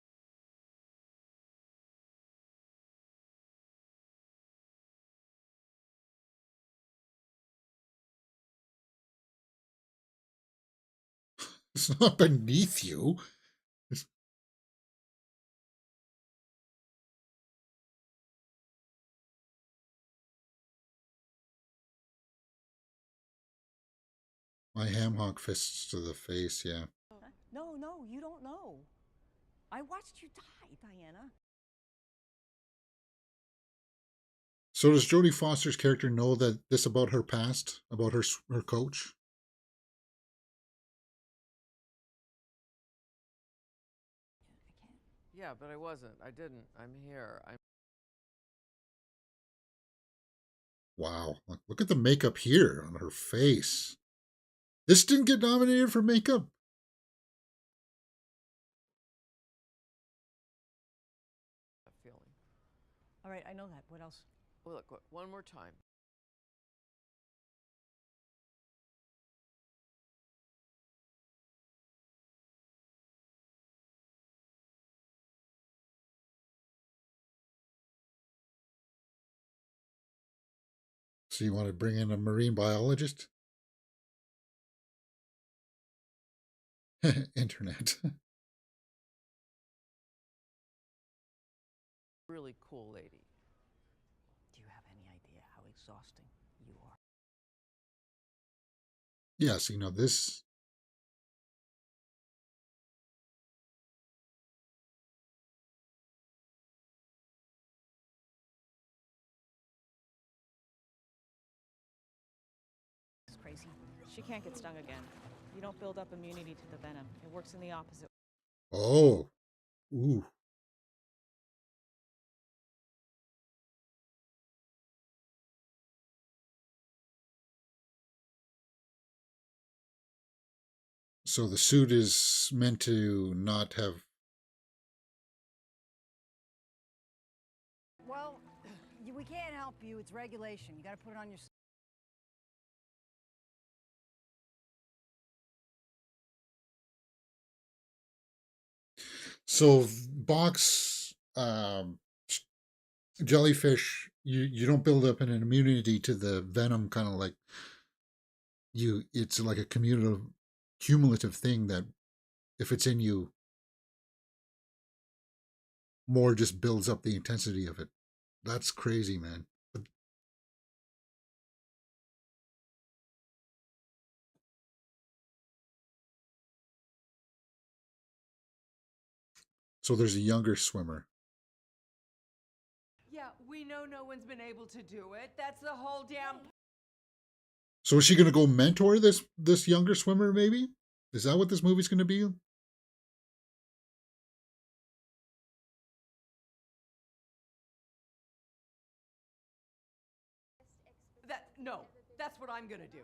It's not beneath you. It's my ham hock fists to the face. Yeah. No, you don't know. I watched you die, Diana. So does Jodie Foster's character know that this about her past, about her coach? Yeah, but I wasn't. I didn't. I'm here. I'm. Wow. Look at the makeup here on her face. This didn't get nominated for makeup. Feeling. All right, I know that. What else? Well, look, one more time. So you want to bring in a marine biologist? Internet. Really cool lady. Do you have any idea how exhausting you are? Yes, this. It's crazy. She can't get stung again. You don't build up immunity to the venom. It works in the opposite. Oh. Ooh. So the suit is meant to not have. Well, we can't help you. It's regulation. You got to put it on your. So box jellyfish, you don't build up an immunity to the venom, kind of like it's like a cumulative thing that if it's in you, more just builds up the intensity of it. That's crazy, man. So there's a younger swimmer. Yeah, we know no one's been able to do it. That's the whole damn. So is she going to go mentor this younger swimmer? Maybe is that what this movie's going to be? No, that's what I'm gonna do.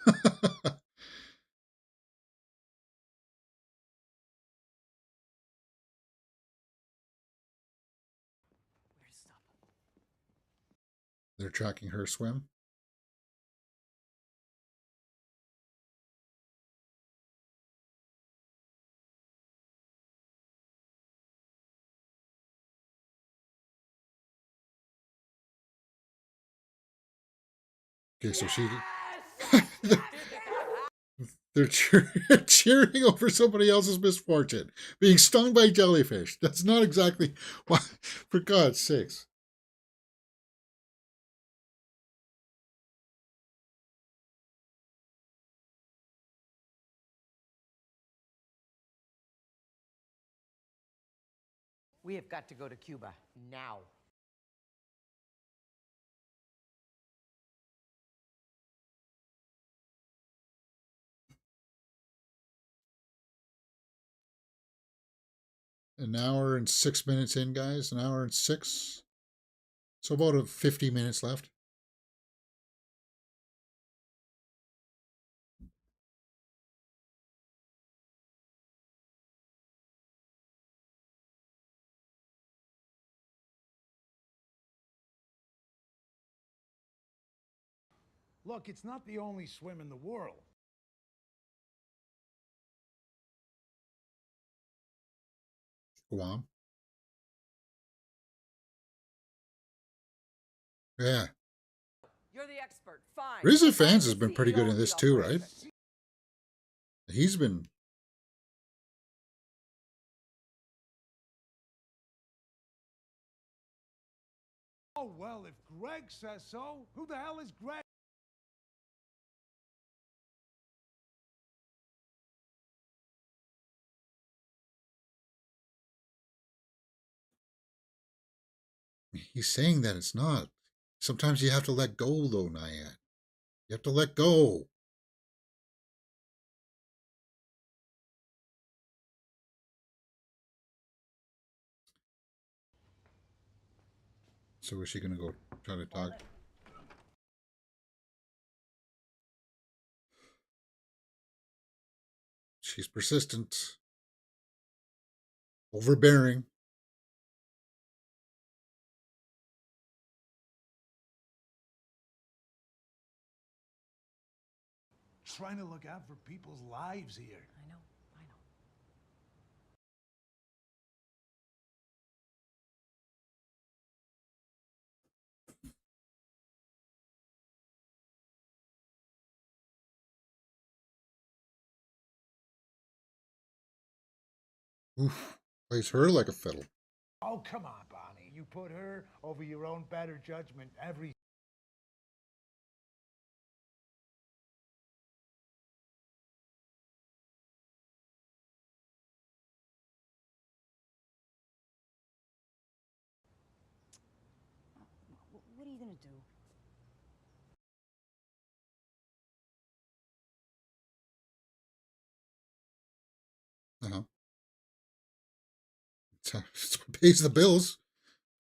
Where to stop? They're tracking her swim. Okay, so she. They're cheering over somebody else's misfortune. Being stung by jellyfish. That's not exactly why, for God's sakes. We have got to go to Cuba now. An hour and 6 minutes in, guys. An hour and 6. So about 50 minutes left. Look, it's not the only swim in the world. Guam. Yeah. You're the expert. Fine. Rizza Fans I'm has the been pretty good CEO in of this the too, right? operation. He's been. Oh, well, if Greg says so, who the hell is Greg? He's saying that it's not. Sometimes you have to let go, though, Nyad. You have to let go. So is she going to go try to talk? She's persistent. Overbearing. Trying to look out for people's lives here. I know. I know. Oof. Plays her like a fiddle. Oh, come on, Bonnie. You put her over your own better judgment every... What are you gonna do? Uh-huh. It's what pays the bills.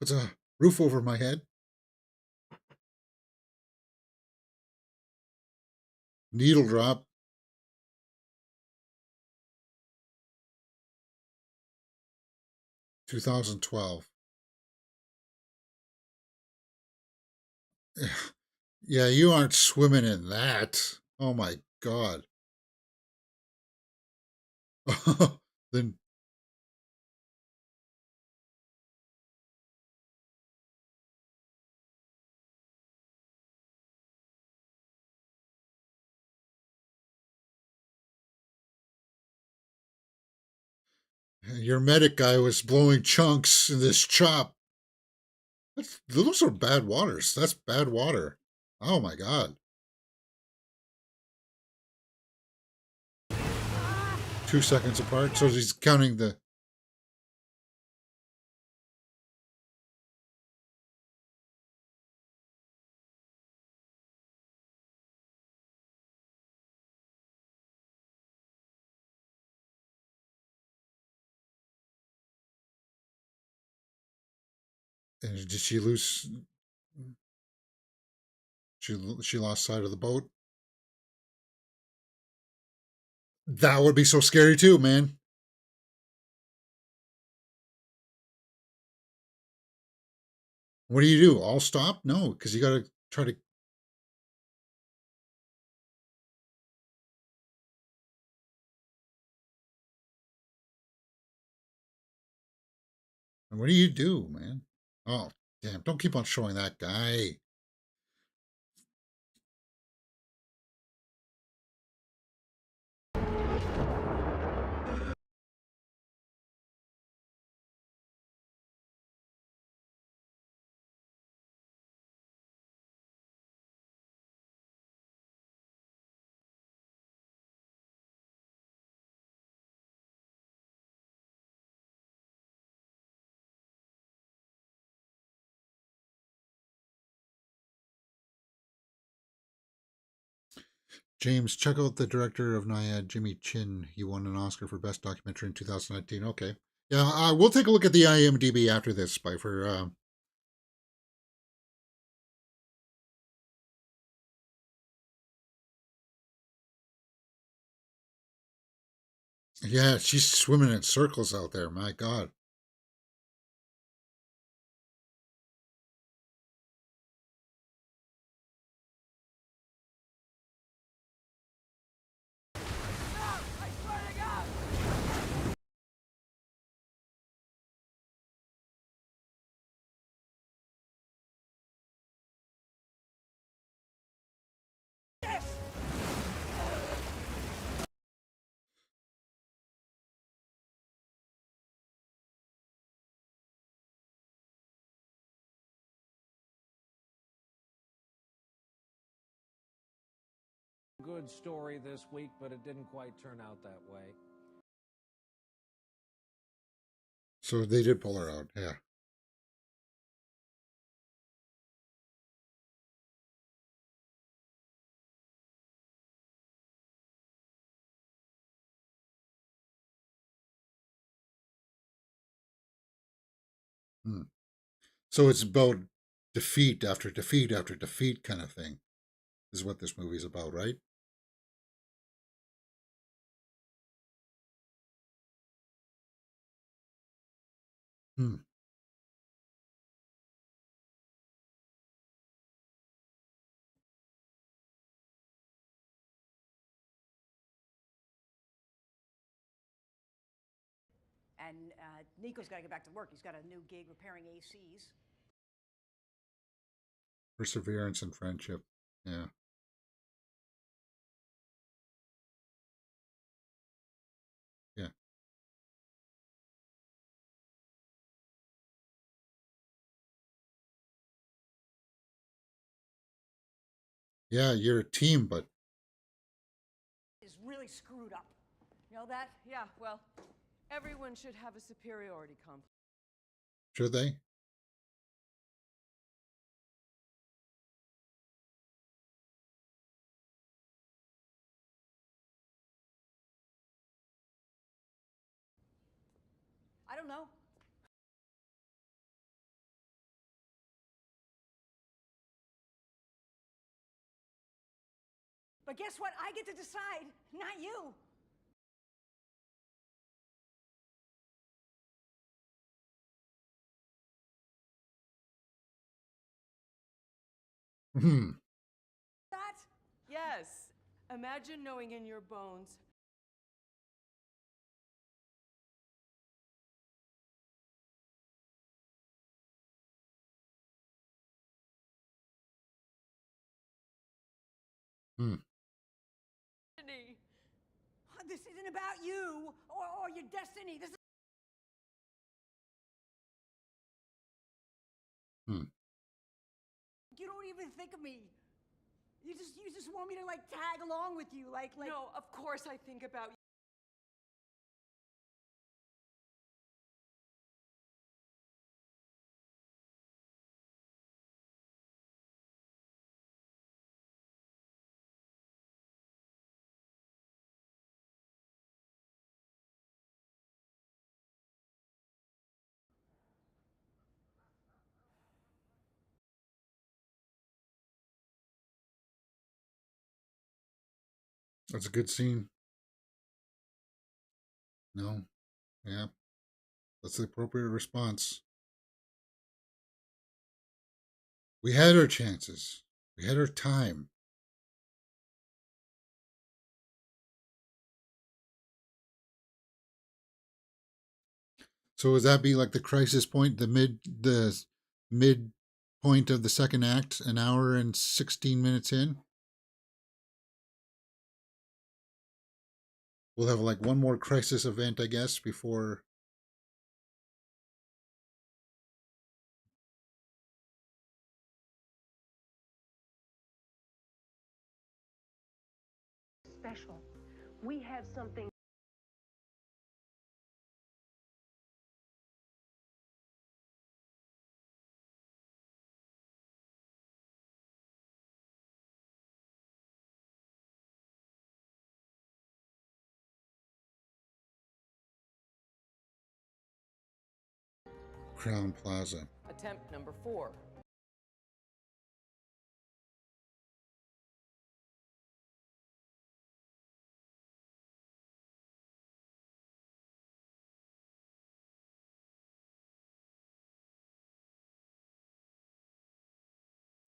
Puts a roof over my head. Needle drop. $2012. Yeah, you aren't swimming in that. Oh my God. Then your medic guy was blowing chunks in this chop. Those are bad waters. That's bad water. Oh my God. 2 seconds apart. So he's counting the. And did she lose? She lost sight of the boat. That would be so scary too, man. What do? All stop? No, because you got to try to. What do, man? Oh, damn. Don't keep on showing that guy. James, check out the director of Nyad, Jimmy Chin. He won an Oscar for Best Documentary in 2019. Okay. Yeah, we'll take a look at the IMDb after this, Spifer. Yeah, she's swimming in circles out there. My God. Good story this week, but it didn't quite turn out that way. So they did pull her out. Yeah. Hmm. So it's about defeat after defeat after defeat kind of thing, is what this movie's about, right? Hmm. And Nico's got to get back to work. He's got a new gig repairing ACs. Perseverance and friendship. Yeah. Yeah. Yeah, you're a team, but Is really screwed up. You know that? Yeah, well, everyone should have a superiority complex. should they? I don't know. But guess what? I get to decide, not you. Hmm. That? Yes. Imagine knowing in your bones. Hmm. This isn't about you or your destiny. This is. Hmm. You don't even think of me. You just want me to like tag along with you, like. No, of course I think about you. That's a good scene. No. Yeah. That's the appropriate response. We had our chances. We had our time. So would that be like the crisis point, the mid point of the second act, an hour and 16 minutes in? We'll have like one more crisis event, I guess, before. Special. We have something. Crown Plaza. Attempt number 4.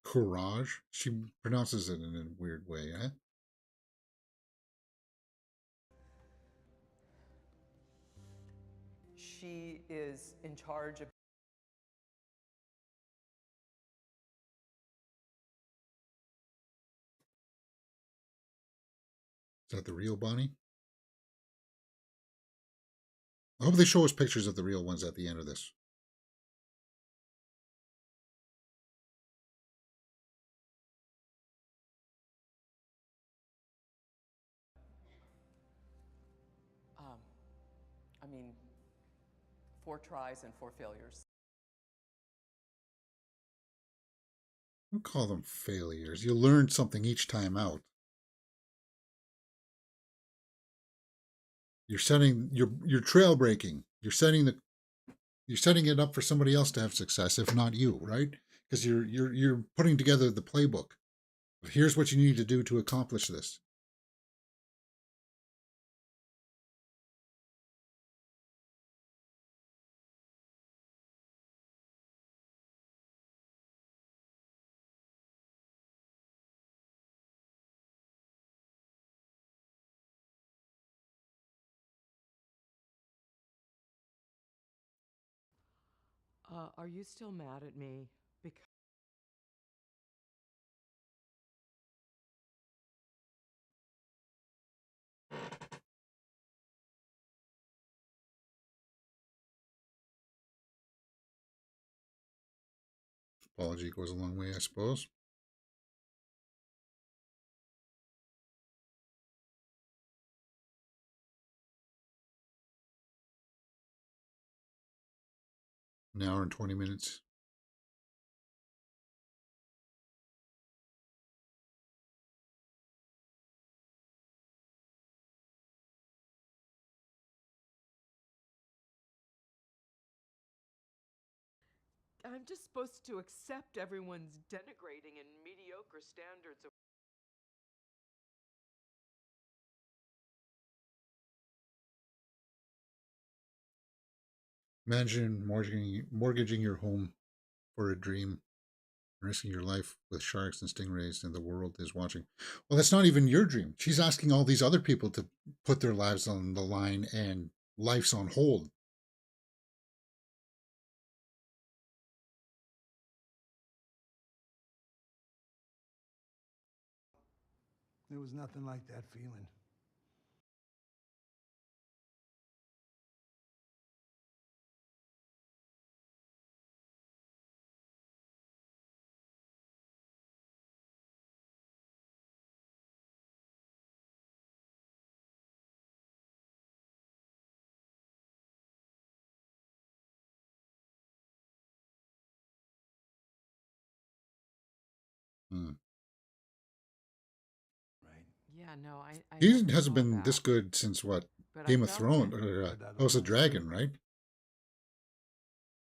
Courage? She pronounces it in a weird way, eh? She is in charge of. Is that the real Bonnie? I hope they show us pictures of the real ones at the end of this. I mean, 4 tries and 4 failures. Don't call them failures. You learn something each time out. You're trail breaking. You're setting it up for somebody else to have success, if not you, right? Because you're putting together the playbook. Here's what you need to do to accomplish this. Are you still mad at me? Because Apology goes a long way, I suppose. An hour and 20 minutes. I'm just supposed to accept everyone's denigrating and mediocre standards of. Imagine mortgaging your home for a dream, risking your life with sharks and stingrays, and the world is watching. Well, that's not even your dream. She's asking all these other people to put their lives on the line, and life's on hold. There was nothing like that feeling. Hmm. Right. Yeah, no, I He never hasn't saw been this that. good since what? But I Game of felt Thrones, it. or Heard that a House of lot, Dragon, too. right?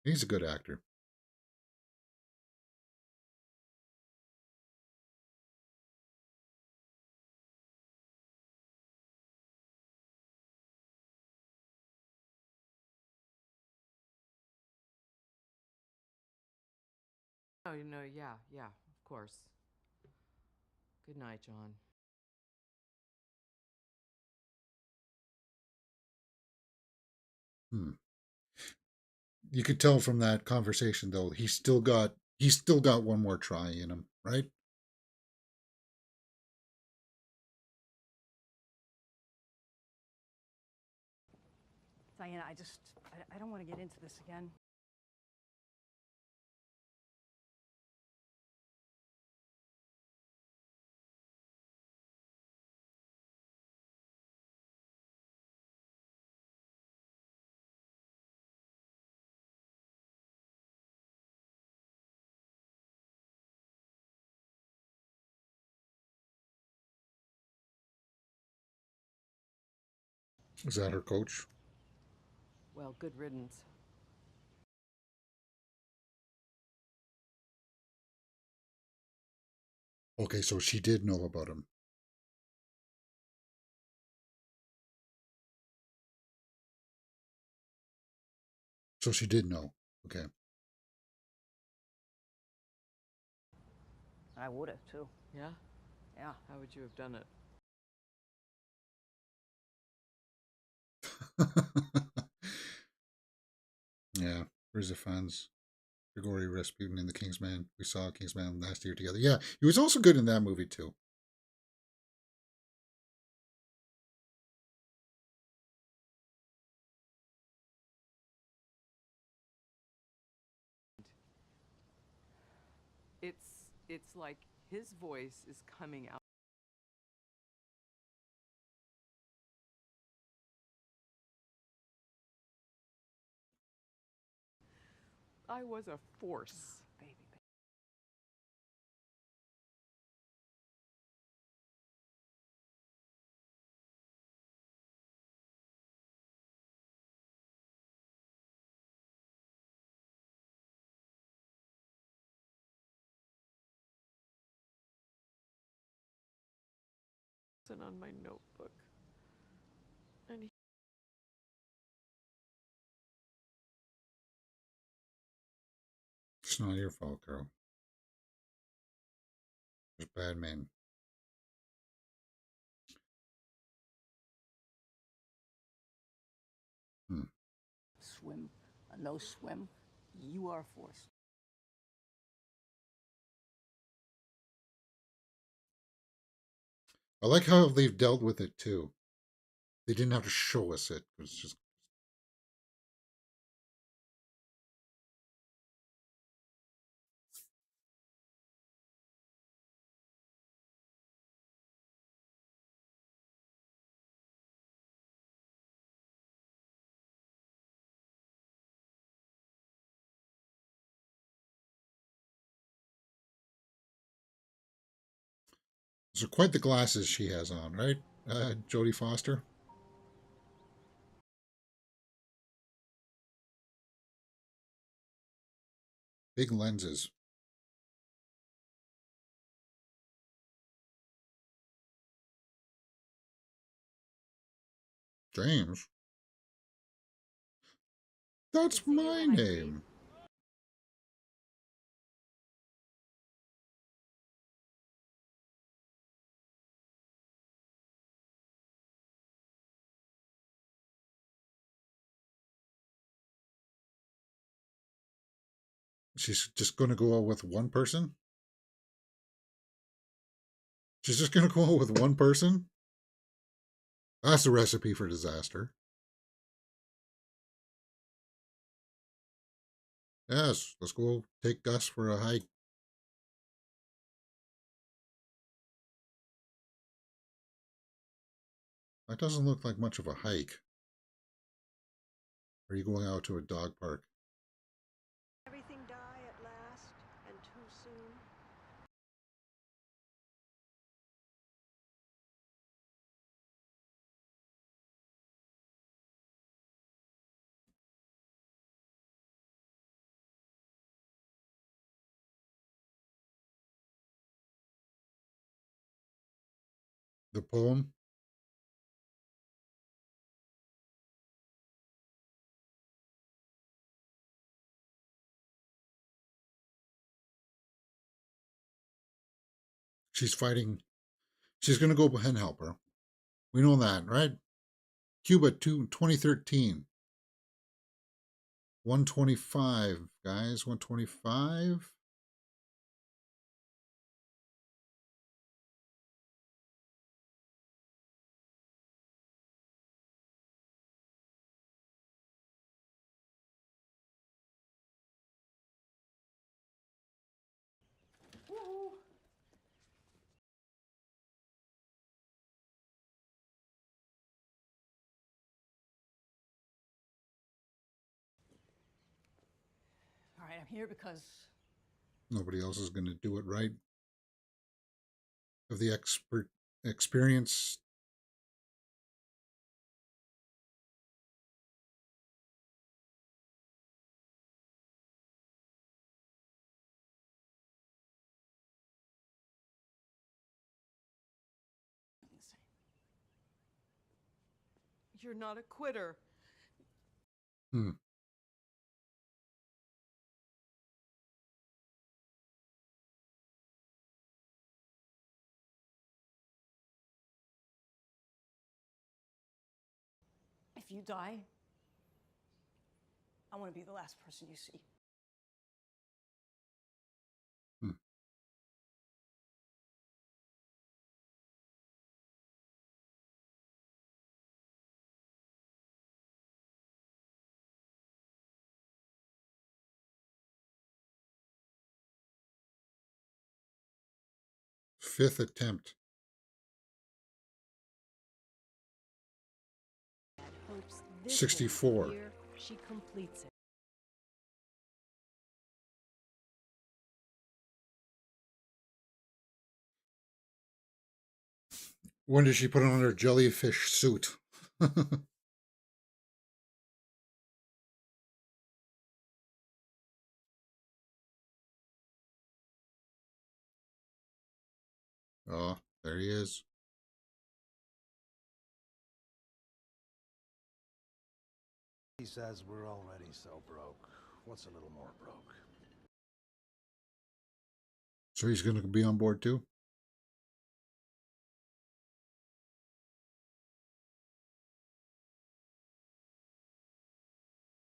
He's a good actor. Oh, yeah, of course. Good night, John. You could tell from that conversation, though, he's still got one more try in him, right? Diana, I don't want to get into this again. Is that her coach? Well, good riddance. Okay, so she did know about him. So she did know. Okay. I would have, too. Yeah? Yeah. How would you have done it? Yeah, where's the fans? Grigori Rasputin in the Kingsman. We saw Kingsman last year together. Yeah, he was also good in that movie too. It's like his voice is coming out. I was a force. Baby. On my notebook. And It's not your fault, girl. There's bad men. Swim, no swim. You are a force. I like how they've dealt with it too. They didn't have to show us it. It was just those are quite the glasses she has on, right? Jodie Foster. Big lenses. James. That's my name. She's just going to go out with one person? She's just going to go out with one person? That's the recipe for disaster. Yes, let's go take Gus for a hike. That doesn't look like much of a hike. Are you going out to a dog park? Everything die at last and too soon. The poem? She's fighting. She's going to go and help her. We know that, right? Cuba 2013. 125, guys. 125. All right, I'm here because Nobody else is going to do it, right? Of the expert experience. You're not a quitter. Hmm. if you die, I want to be the last person you see. Hmm. Fifth attempt. Hopes this 64. year she completes it. When did she put on her jellyfish suit? Oh, there he is. He says we're already so broke. What's a little more broke? So he's going to be on board too?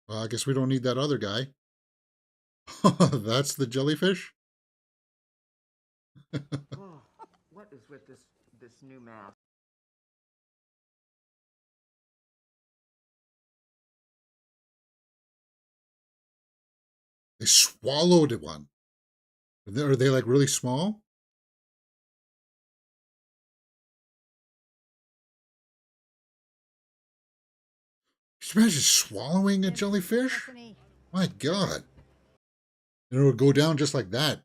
Well, I guess we don't need that other guy. That's the jellyfish? Oh, what is with this new mask? They swallowed one. Are they like really small? Can you imagine swallowing a jellyfish? My God. And it would go down just like that.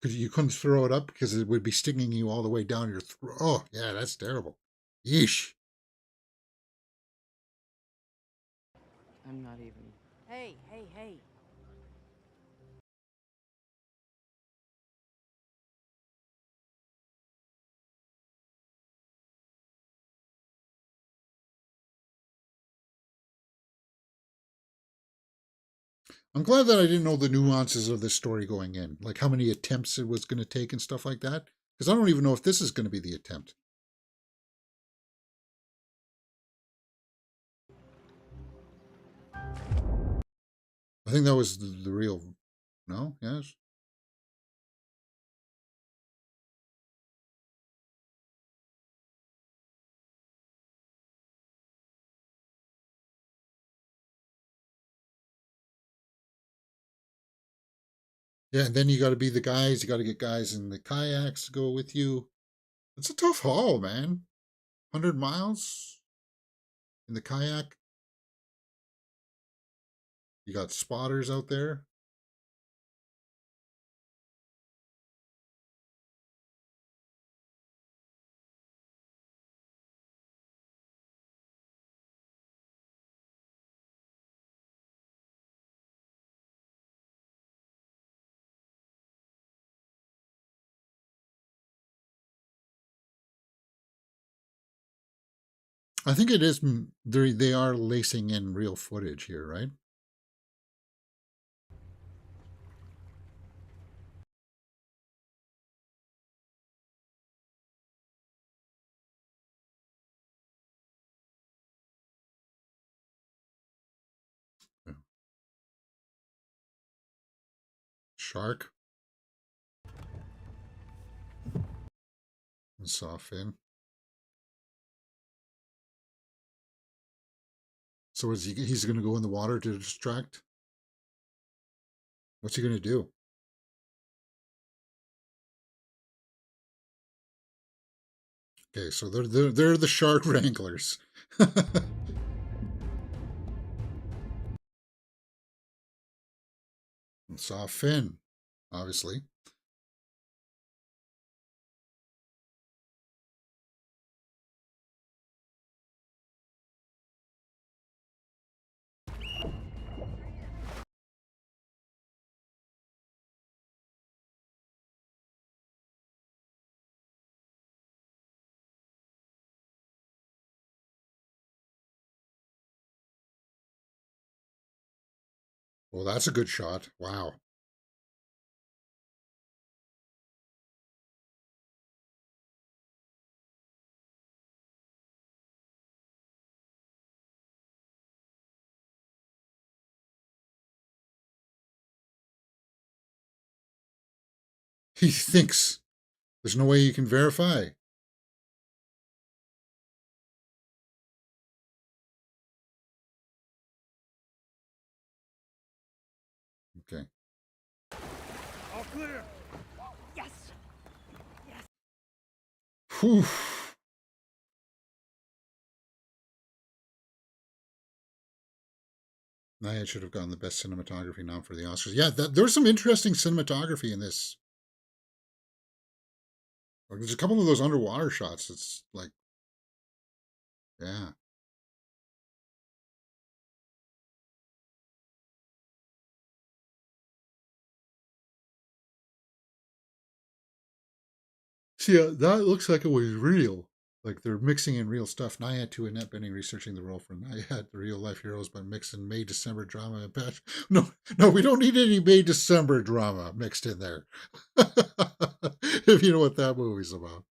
Because you couldn't throw it up because it would be stinging you all the way down your throat. Oh, yeah, that's terrible. Yeesh. I'm not even. Hey, hey, hey. I'm glad that I didn't know the nuances of this story going in, like how many attempts it was going to take and stuff like that. Because I don't even know if this is going to be the attempt. I think that was the real. No? Yes? Yeah, and then you got to be the guys. You got to get guys in the kayaks to go with you. It's a tough haul, man. 100 miles in the kayak. You got spotters out there. I think it is. They are lacing in real footage here, right? Shark. And saw fin. So is he's going to go in the water to distract? What's he going to do? Okay, so they're the shark wranglers. And saw fin, obviously. Well, that's a good shot. Wow. He thinks there's no way you can verify. Okay. All clear. Yes. Yes. Whew. Nyad should have gotten the best cinematography nom for the Oscars. Yeah, there's some interesting cinematography in this. Like, there's a couple of those underwater shots. It's like, yeah. See, that looks like it was real. Like they're mixing in real stuff. Nyad to Annette Benning researching the role for Nyad, the real life heroes, by mixing May December drama and patch. No, we don't need any May December drama mixed in there. If you know what that movie's about.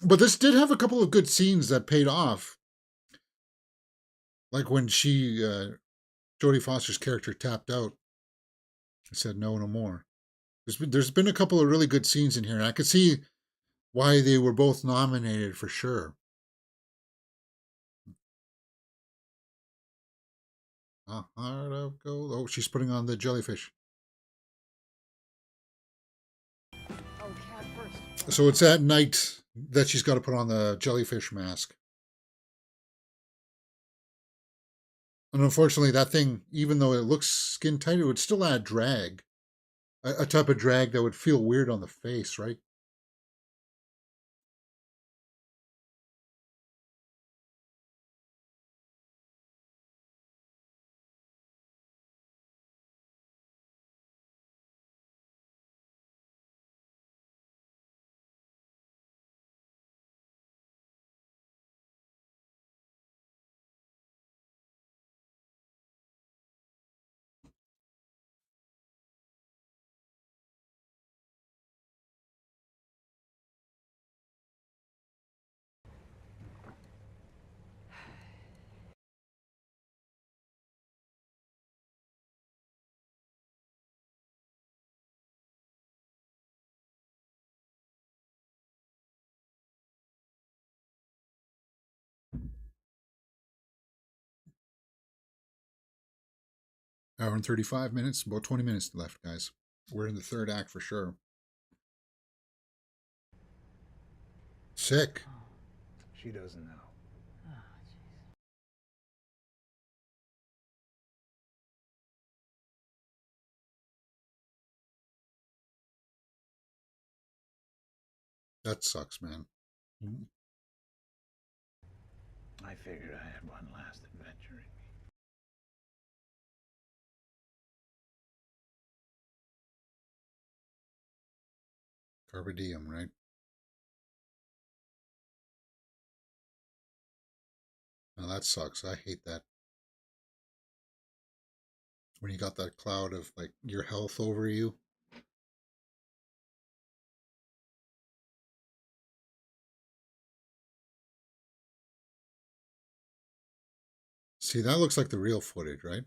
But this did have a couple of good scenes that paid off. Like when Jodie Foster's character tapped out and said no more. There's been a couple of really good scenes in here, and I could see why they were both nominated for sure. Heart of gold. Oh, she's putting on the jellyfish. Oh, cat first. So it's at night that she's got to put on the jellyfish mask. And unfortunately, that thing, even though it looks skin tight, it would still add drag. A type of drag that would feel weird on the face, right? Hour and 35 minutes, about 20 minutes left, guys. We're in the third act for sure. Sick. She doesn't know. That sucks, man. I figured I had one last adventure in me. Carpe diem, right? Now that sucks. I hate that. When you got that cloud of like your health over you. See, that looks like the real footage, right?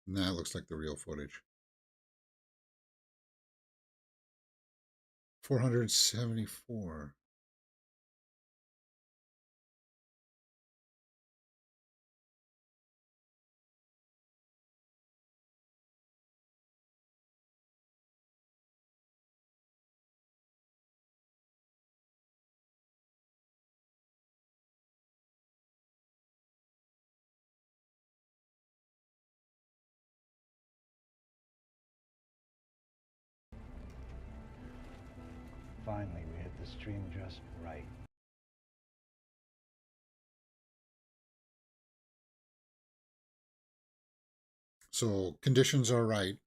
Nah, it looks like the real footage. 474. Finally, we hit the stream just right. So conditions are right.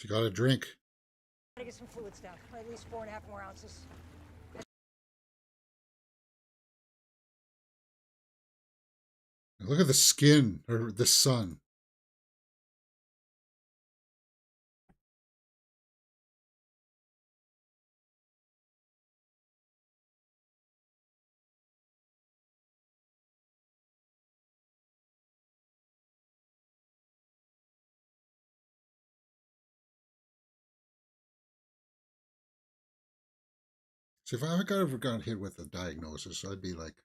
You got a drink. Gotta get some fluids down, at least 4.5 more ounces. Look at the skin or the sun. So if I ever got hit with a diagnosis, I'd be like,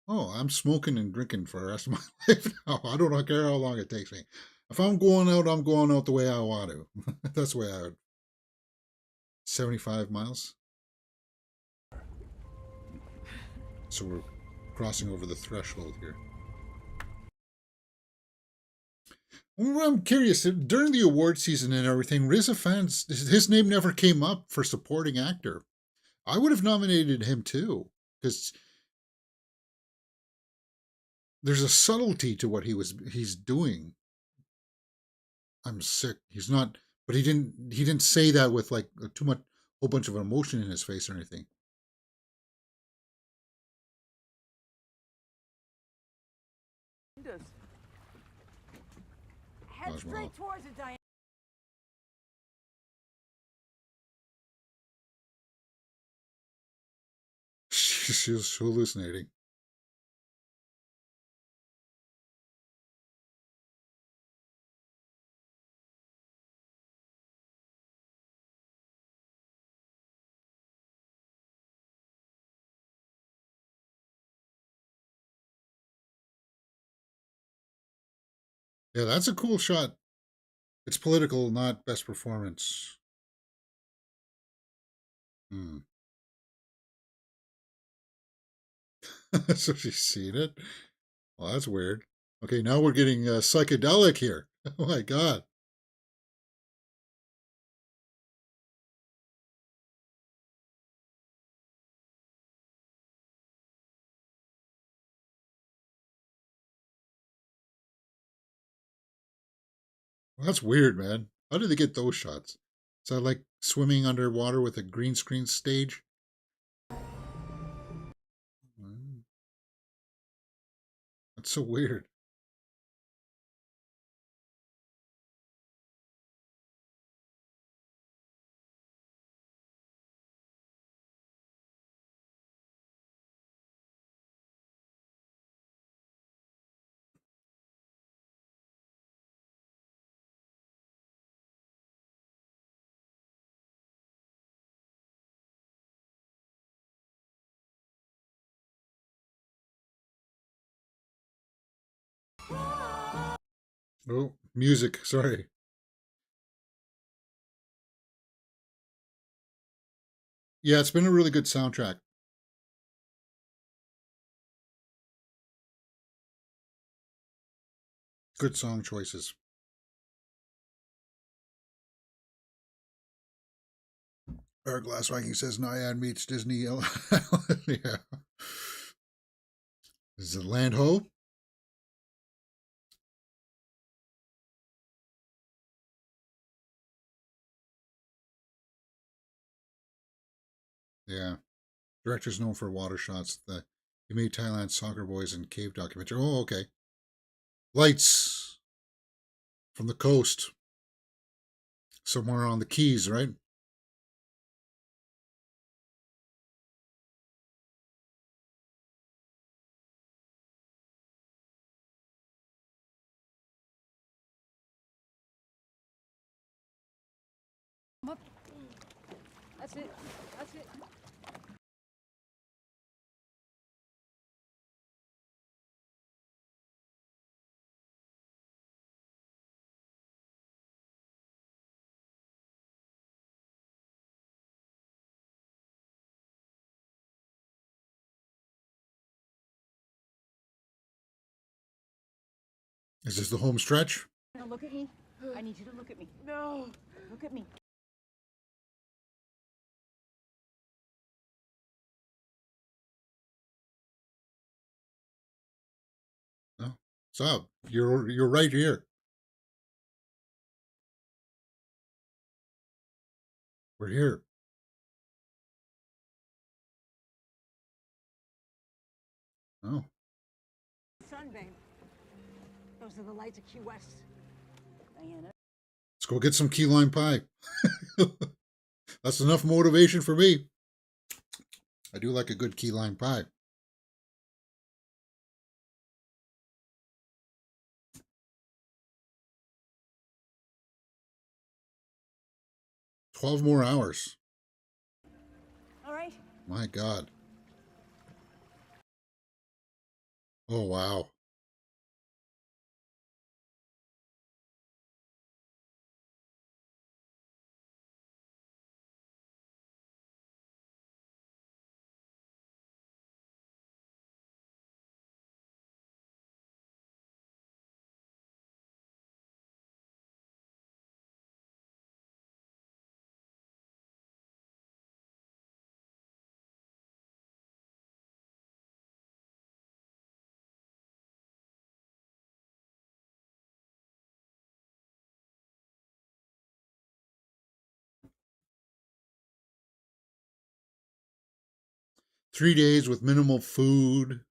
oh, I'm smoking and drinking for the rest of my life now. I don't care how long it takes me. If I'm going out the way I want to. That's the way I would. 75 miles. So we're crossing over the threshold here. Well, I'm curious, during the award season and everything, RZA fans, his name never came up for supporting actor. I would have nominated him too, because there's a subtlety to what he's doing. I'm sick. He's not, but he didn't say that with like too much, whole bunch of emotion in his face or anything. Head straight towards it, Diane. She was hallucinating. Yeah, that's a cool shot. It's political, not best performance. Hmm. So she's seen it? Well, that's weird. Okay, now we're getting psychedelic here. Oh my God. Well, that's weird, man. How did they get those shots? Is that like swimming underwater with a green screen stage? Mm, that's so weird. Oh, music. Sorry. Yeah, it's been a really good soundtrack. Good song choices. Eric Glass Viking says Nyad meets Disney. Yeah. Is it Land Ho? Yeah. Director's known for water shots. He made Thailand soccer boys and cave documentary. Oh, okay. Lights from the coast. Somewhere on the Keys, right? That's it. That's it. Is this the home stretch? Now look at me. I need you to look at me. No. Look at me. No. So you're right here. We're here. Oh. Sun, babe. Those are the lights of Key West. Diana. Let's go get some key lime pie. That's enough motivation for me. I do like a good key lime pie. $12 more hours. All right. My God. Oh, wow. Three days with minimal food.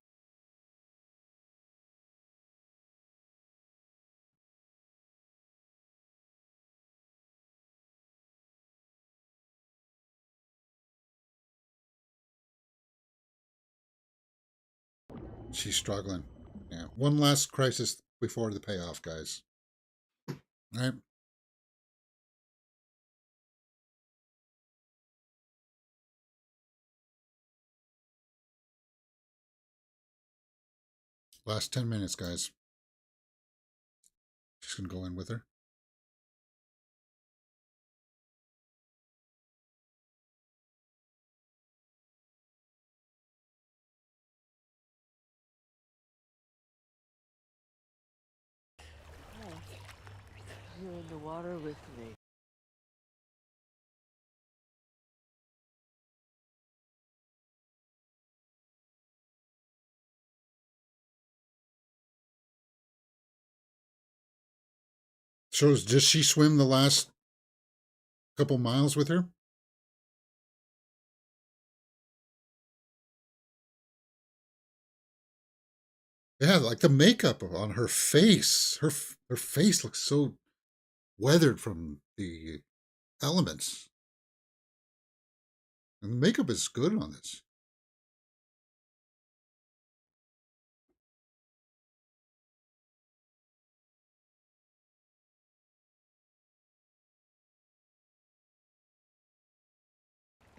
She's struggling. Yeah. One last crisis before the payoff, guys. All right. Last 10 minutes, guys. Just going to go in with her. You're in the water with me. So does she swim the last couple miles with her? Yeah, like the makeup on her face. Her face looks so weathered from the elements. And the makeup is good on this.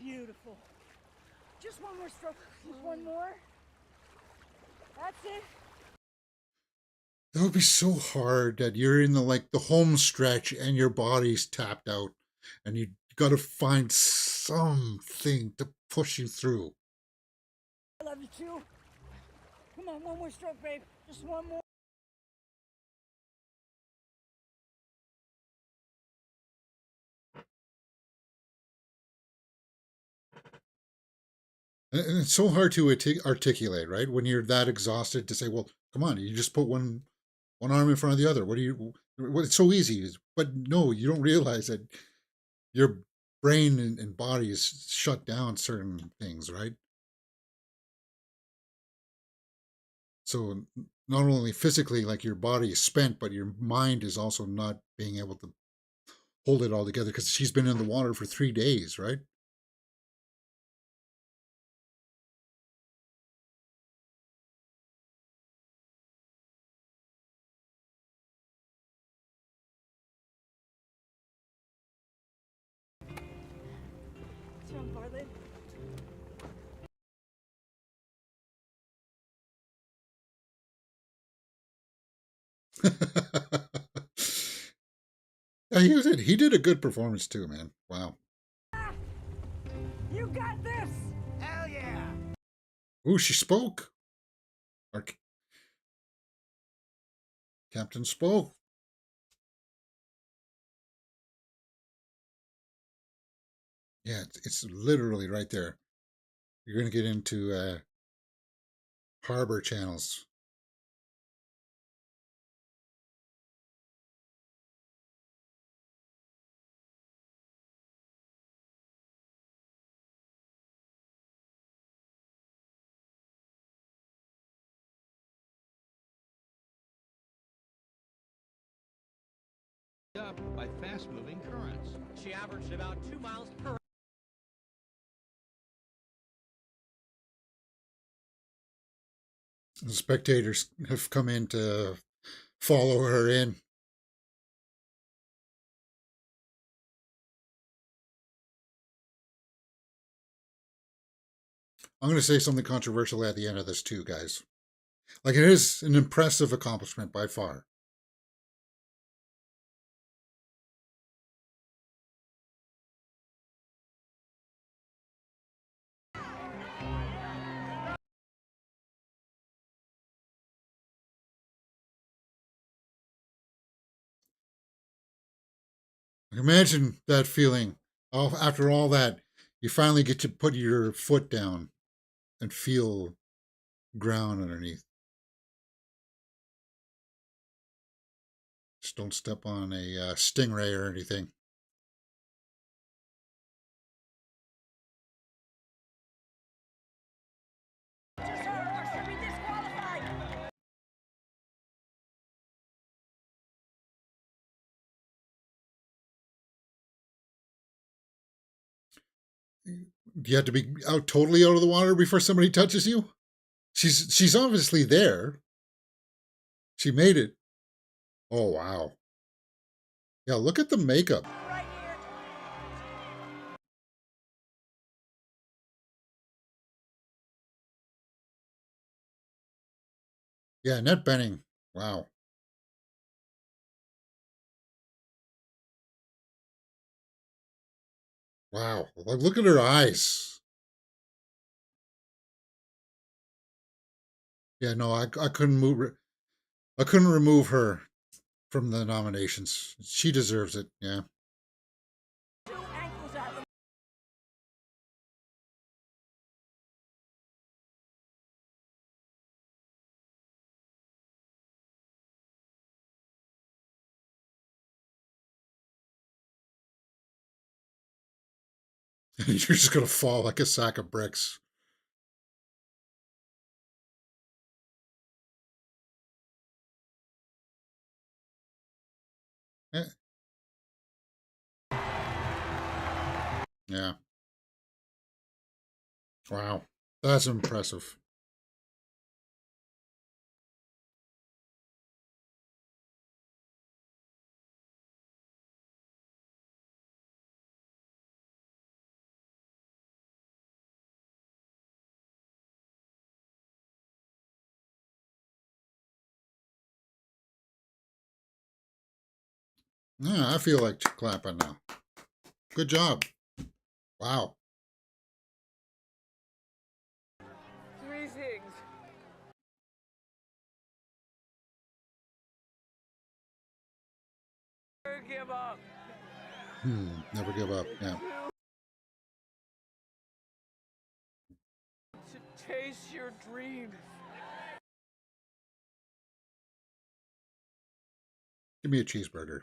Beautiful. Just one more stroke. Just one more. That's it. That would be so hard that you're in the home stretch and your body's tapped out and you got to find something to push you through. I love you too. Come on, one more stroke, babe. Just one more. And it's so hard to articulate, right? When you're that exhausted to say, well, come on, you just put one arm in front of the other. It's so easy. But no, you don't realize that your brain and body is shut down certain things, right? So not only physically, like your body is spent, but your mind is also not being able to hold it all together because she's been in the water for 3 days, right? What's wrong, Bartlett? Yeah, he did a good performance too, man. Wow. You got this! Hell yeah! Ooh, she spoke. Our captain spoke. Yeah, it's literally right there. You're going to get into harbor channels. Up by fast-moving currents. She averaged about 2 miles per The spectators have come in to follow her in. I'm going to say something controversial at the end of this too, guys. Like, it is an impressive accomplishment by far. Imagine that feeling. After all that, you finally get to put your foot down and feel ground underneath. Just don't step on a stingray or anything. Just her or she'll be disqualified! You have to be totally out of the water before somebody touches you? She's obviously there. She made it. Oh, wow. Yeah, look at the makeup. Right here. Yeah, Annette Bening. Wow. Wow. Look at her eyes. Yeah, no, I couldn't move. I couldn't remove her from the nominations. She deserves it. Yeah. 2 ankles out. You're just gonna fall like a sack of bricks. Eh, yeah. Wow. That's impressive. Yeah, I feel like clapping now. Good job. Wow. 3 things. Never give up. Never give up. Yeah. To chase your dreams. Give me a cheeseburger.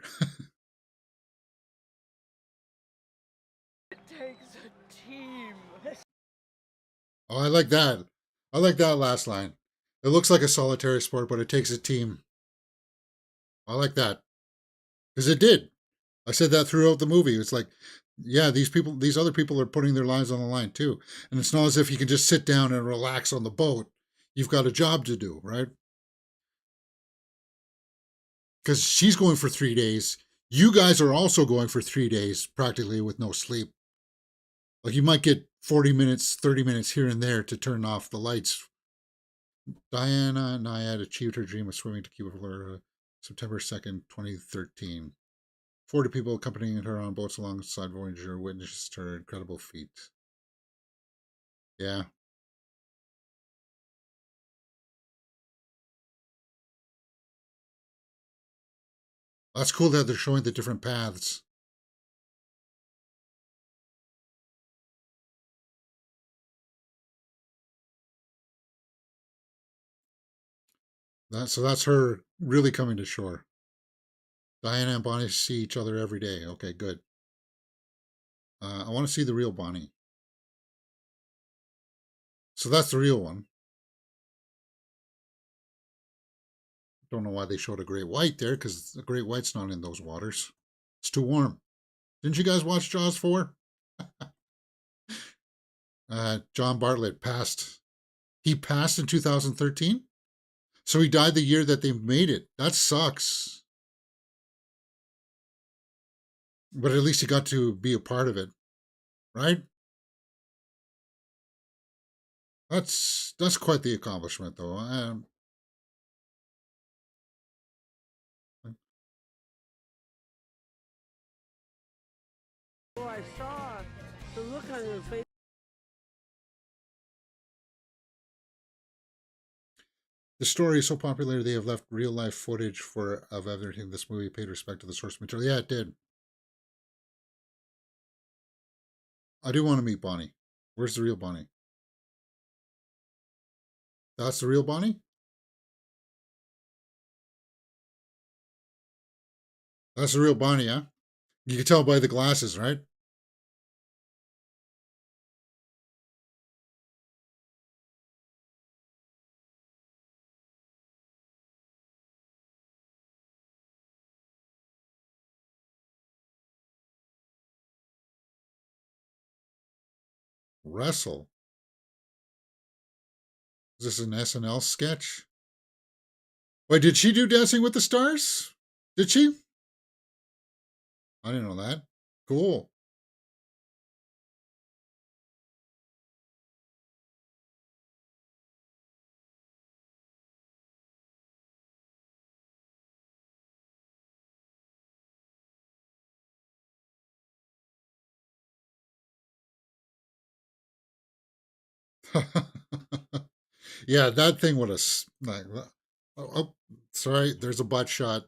It takes a team. Oh, I like that. I like that last line. It looks like a solitary sport, but it takes a team. I like that. Because it did. I said that throughout the movie. It's like, yeah, these other people are putting their lives on the line too. And it's not as if you can just sit down and relax on the boat. You've got a job to do, right? Because she's going for 3 days. You guys are also going for 3 days, practically with no sleep. Like you might get 40 minutes, 30 minutes here and there to turn off the lights. Diana Nyad achieved her dream of swimming to Cuba, Florida, September 2nd, 2013. 40 people accompanying her on boats alongside Voyager witnessed her incredible feat. Yeah. That's cool that they're showing the different paths. So that's her really coming to shore. Diana and Bonnie see each other every day. Okay, good. I want to see the real Bonnie. So that's the real one. Don't know why they showed a great white there, because the great white's not in those waters. It's too warm. Didn't you guys watch Jaws 4? John Bartlett passed. He passed in 2013? So he died the year that they made it. That sucks. But at least he got to be a part of it, right? That's quite the accomplishment, though. Oh, I saw the look on your face. The story is so popular they have left real life footage of everything. This movie paid respect to the source material. Yeah, it did. I do want to meet Bonnie. Where's the real Bonnie? That's the real Bonnie? That's the real Bonnie, huh? You can tell by the glasses, right? Wrestle. Is this an SNL sketch? Wait, did she do Dancing with the Stars? Did she? I didn't know that. Cool. Yeah, that thing would have like. Oh, sorry. There's a butt shot.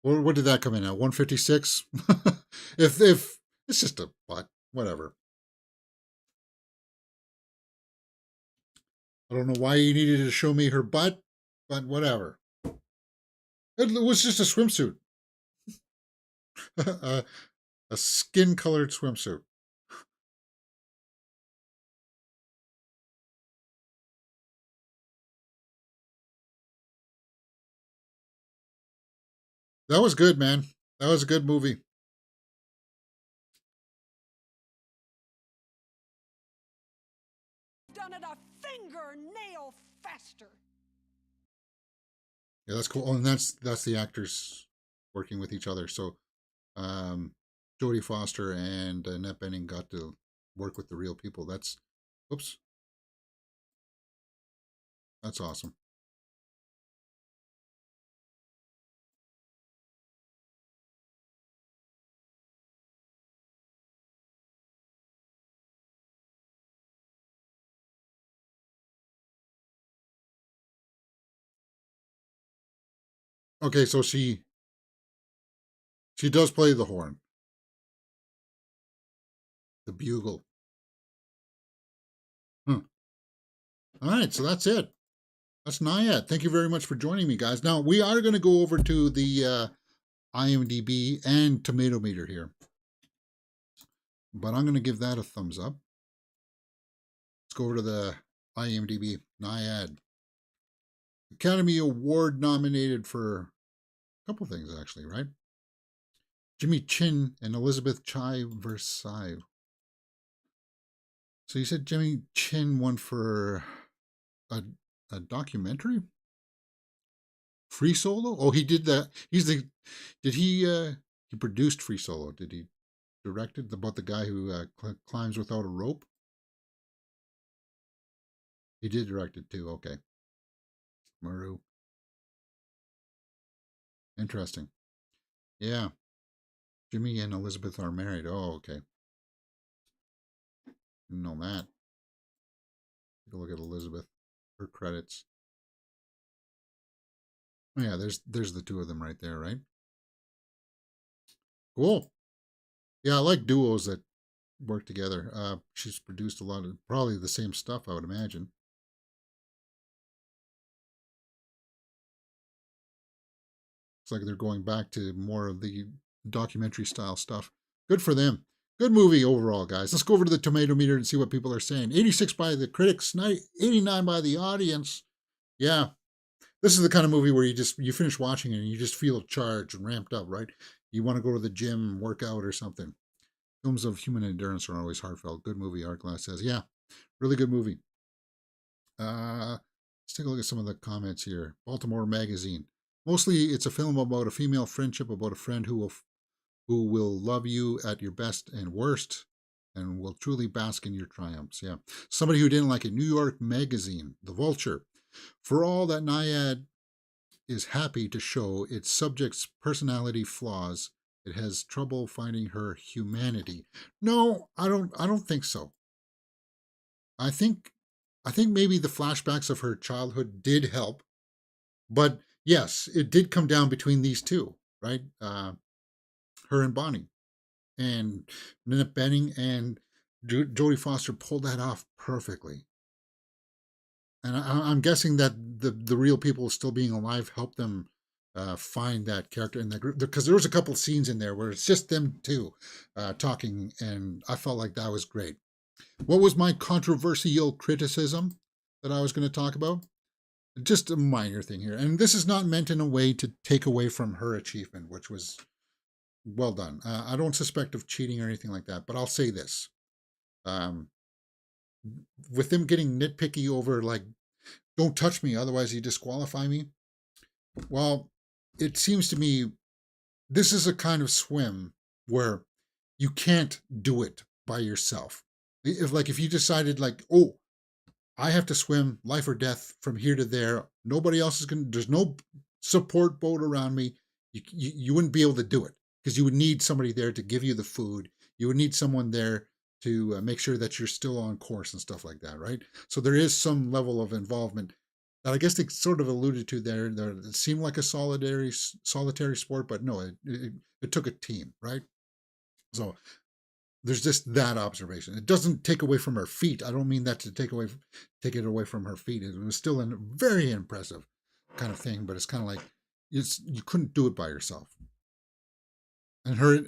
What did that come in at? 156. If it's just a butt, whatever. I don't know why you needed to show me her butt, but whatever. It was just a swimsuit, a skin-colored swimsuit. That was good, man. That was a good movie. Done it a fingernail faster. Yeah, that's cool. Oh, and that's the actors working with each other. So, Jodie Foster and Annette Bening got to work with the real people. Oops, that's awesome. Okay, so she does play the horn, the bugle. Huh. All right, so that's it. That's Nyad. Thank you very much for joining me, guys. Now, we are going to go over to the IMDb and Tomato Meter here. But I'm going to give that a thumbs up. Let's go over to the IMDb, Nyad. Academy Award nominated for a couple things, actually, right? Jimmy Chin and Elizabeth Chai Versailles. So you said Jimmy Chin won for a documentary? Free Solo? Oh, he did that. Did he produced Free Solo? Did he direct it about the guy who climbs without a rope? He did direct it too. Okay. Maru. Interesting. Yeah. Jimmy and Elizabeth are married. Oh, okay. Didn't know that. Take a look at Elizabeth. Her credits. Oh yeah, there's the two of them right there, right? Cool. Yeah, I like duos that work together. She's produced a lot of probably the same stuff, I would imagine. It's like they're going back to more of the documentary style stuff. Good for them. Good movie overall, guys. Let's go over to the tomato meter and see what people are saying. 86 by the critics, 89 by the audience. Yeah. This is the kind of movie where you finish watching it and you just feel charged and ramped up, right? You want to go to the gym and work out or something. Films of human endurance are always heartfelt. Good movie, Art Glass says. Yeah, really good movie. Let's take a look at some of the comments here. Baltimore Magazine. Mostly it's a film about a female friendship, about a friend who will love you at your best and worst and will truly bask in your triumphs. Yeah. Somebody who didn't like it. New York Magazine. The Vulture. For all that Nyad is happy to show its subject's personality flaws, it has trouble finding her humanity. No, I don't think so. I think maybe the flashbacks of her childhood did help, but yes, it did come down between these two, right? Her and Bonnie, and Annette Bening and Jodie Foster pulled that off perfectly. And I'm guessing that the real people still being alive helped them find that character in the group, because there was a couple scenes in there where it's just them two talking, and I felt like that was great. What was my controversial criticism that I was going to talk about? Just a minor thing here, and this is not meant in a way to take away from her achievement, which was well done. I don't suspect of cheating or anything like that, but I'll say this. With them getting nitpicky over, like, don't touch me, otherwise you disqualify me. Well, it seems to me this is a kind of swim where you can't do it by yourself. If you decided, like, oh, I have to swim life or death from here to there, nobody else is going to, there's no support boat around me, you wouldn't be able to do it, because you would need somebody there to give you the food. You would need someone there to make sure that you're still on course and stuff like that, right? So there is some level of involvement that I guess they sort of alluded to there. It seemed like a solitary sport, but no, it took a team, right? So there's just that observation. It doesn't take away from her feat. I don't mean that to take it away from her feat. It was still a very impressive kind of thing, but it's kind of like you couldn't do it by yourself. And her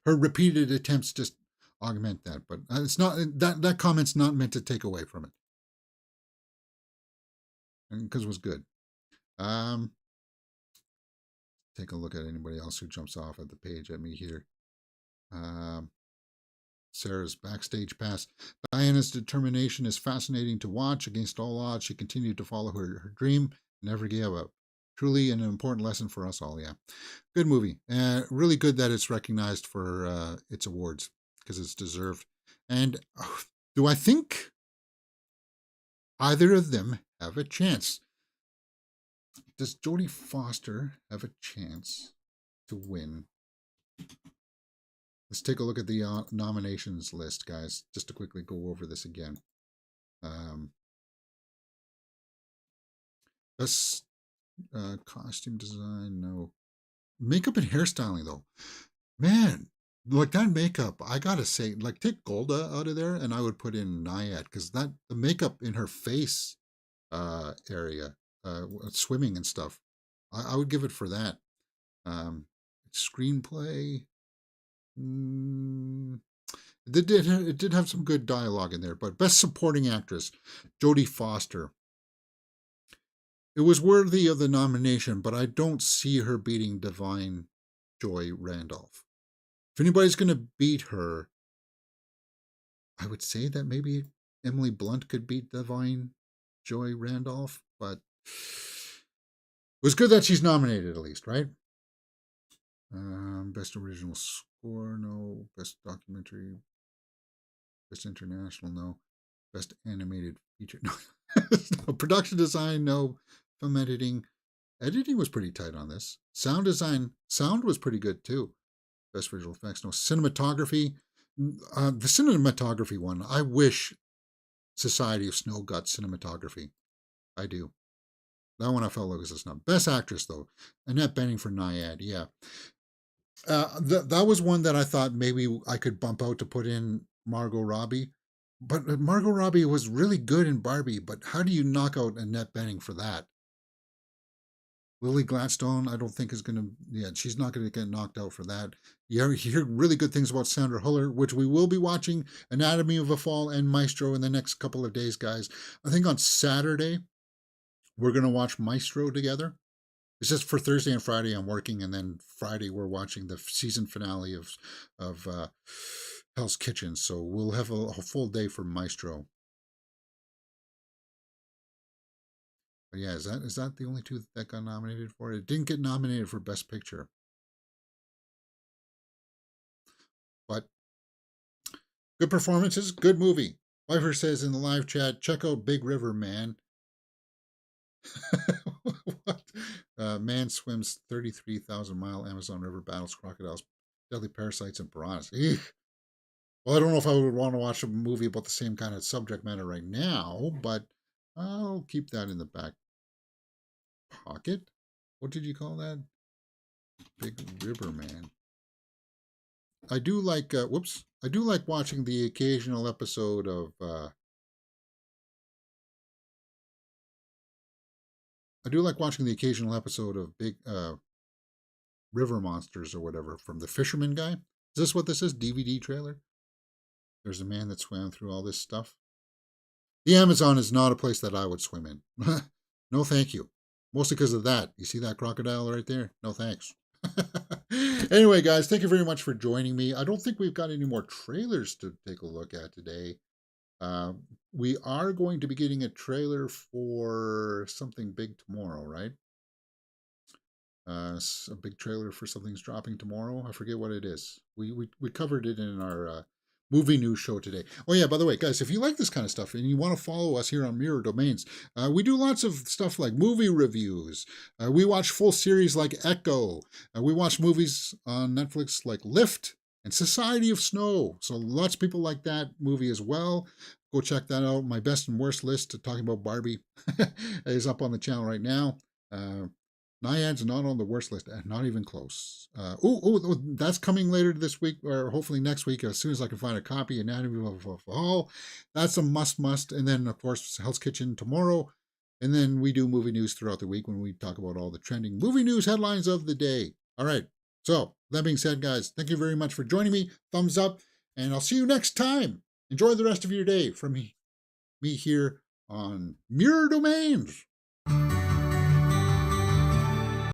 repeated attempts just augment that. But it's not that comment's not meant to take away from it, because it was good. Take a look at anybody else who jumps off at the page at me here. Sarah's backstage pass. Diana's determination is fascinating to watch. Against all odds, she continued to follow her dream, never gave up. Truly an important lesson for us all, yeah. Good movie. Really good that it's recognized for its awards, because it's deserved. And do I think either of them have a chance? Does Jodie Foster have a chance to win? Let's take a look at the nominations list, guys, just to quickly go over this again. Best costume design, no. Makeup and hairstyling, though. Man, like that makeup, I gotta say, like, take Golda out of there and I would put in Nyad, because the makeup in her face area, swimming and stuff, I would give it for that. Screenplay. It did have some good dialogue in there, but Best Supporting Actress, Jodie Foster. It was worthy of the nomination, but I don't see her beating Divine Joy Randolph. If anybody's going to beat her, I would say that maybe Emily Blunt could beat Divine Joy Randolph, but it was good that she's nominated at least, right? Best Original Score, no. Best Documentary, Best International, no. Best Animated Feature, no. No. Production Design, no. Film Editing. Editing was pretty tight on this. Sound Design, sound was pretty good too. Best Visual Effects, no. Cinematography, the cinematography one, I wish Society of Snow got cinematography. I do. That one I felt like was a snub. Best Actress, though. Annette Bening for Nyad, yeah. That was one that I thought maybe I could bump out to put in Margot Robbie. But Margot Robbie was really good in Barbie, but how do you knock out Annette Bening for that? Lily Gladstone, I don't think is going to, yeah, she's not going to get knocked out for that. You hear really good things about Sandra Huller, which we will be watching Anatomy of a Fall and Maestro in the next couple of days, guys. I think on Saturday, we're going to watch Maestro together. It's just for Thursday and Friday I'm working, and then Friday we're watching the season finale of Hell's Kitchen. So we'll have a full day for Maestro. But yeah, is that the only two that got nominated for it? It didn't get nominated for Best Picture. But good performances, good movie. Pfeiffer says in the live chat, check out Big River Man. What? Man swims 33,000-mile Amazon River, battles crocodiles, deadly parasites, and piranhas. Eek. Well, I don't know if I would want to watch a movie about the same kind of subject matter right now, but I'll keep that in the back pocket. What did you call that? Big River Man. I do like, I do like watching the occasional episode of, Big River Monsters or whatever from the Fisherman Guy. Is this what this is? DVD trailer? There's a man that swam through all this stuff. The Amazon is not a place that I would swim in. No, thank you. Mostly because of that. You see that crocodile right there? No, thanks. Anyway, guys, thank you very much for joining me. I don't think we've got any more trailers to take a look at today. We are going to be getting a trailer for something big tomorrow, right? A big trailer for something's dropping tomorrow. I forget what it is. We covered it in our movie news show today. Oh yeah, by the way, guys, if you like this kind of stuff and you want to follow us here on Mirror Domains, we do lots of stuff like movie reviews. We watch full series like Echo. We watch movies on Netflix like Lift and Society of Snow. So lots of people like that movie as well. Go check that out. My best and worst list talking about Barbie is up on the channel right now. Nyad's not on the worst list, not even close. That's coming later this week, or hopefully next week, as soon as I can find a copy. Anatomy of a Fall, that's a must. And then, of course, Hell's Kitchen tomorrow. And then we do movie news throughout the week when we talk about all the trending movie news headlines of the day. All right. So, that being said, guys, thank you very much for joining me. Thumbs up, and I'll see you next time. Enjoy the rest of your day from me here on Mirror Domains.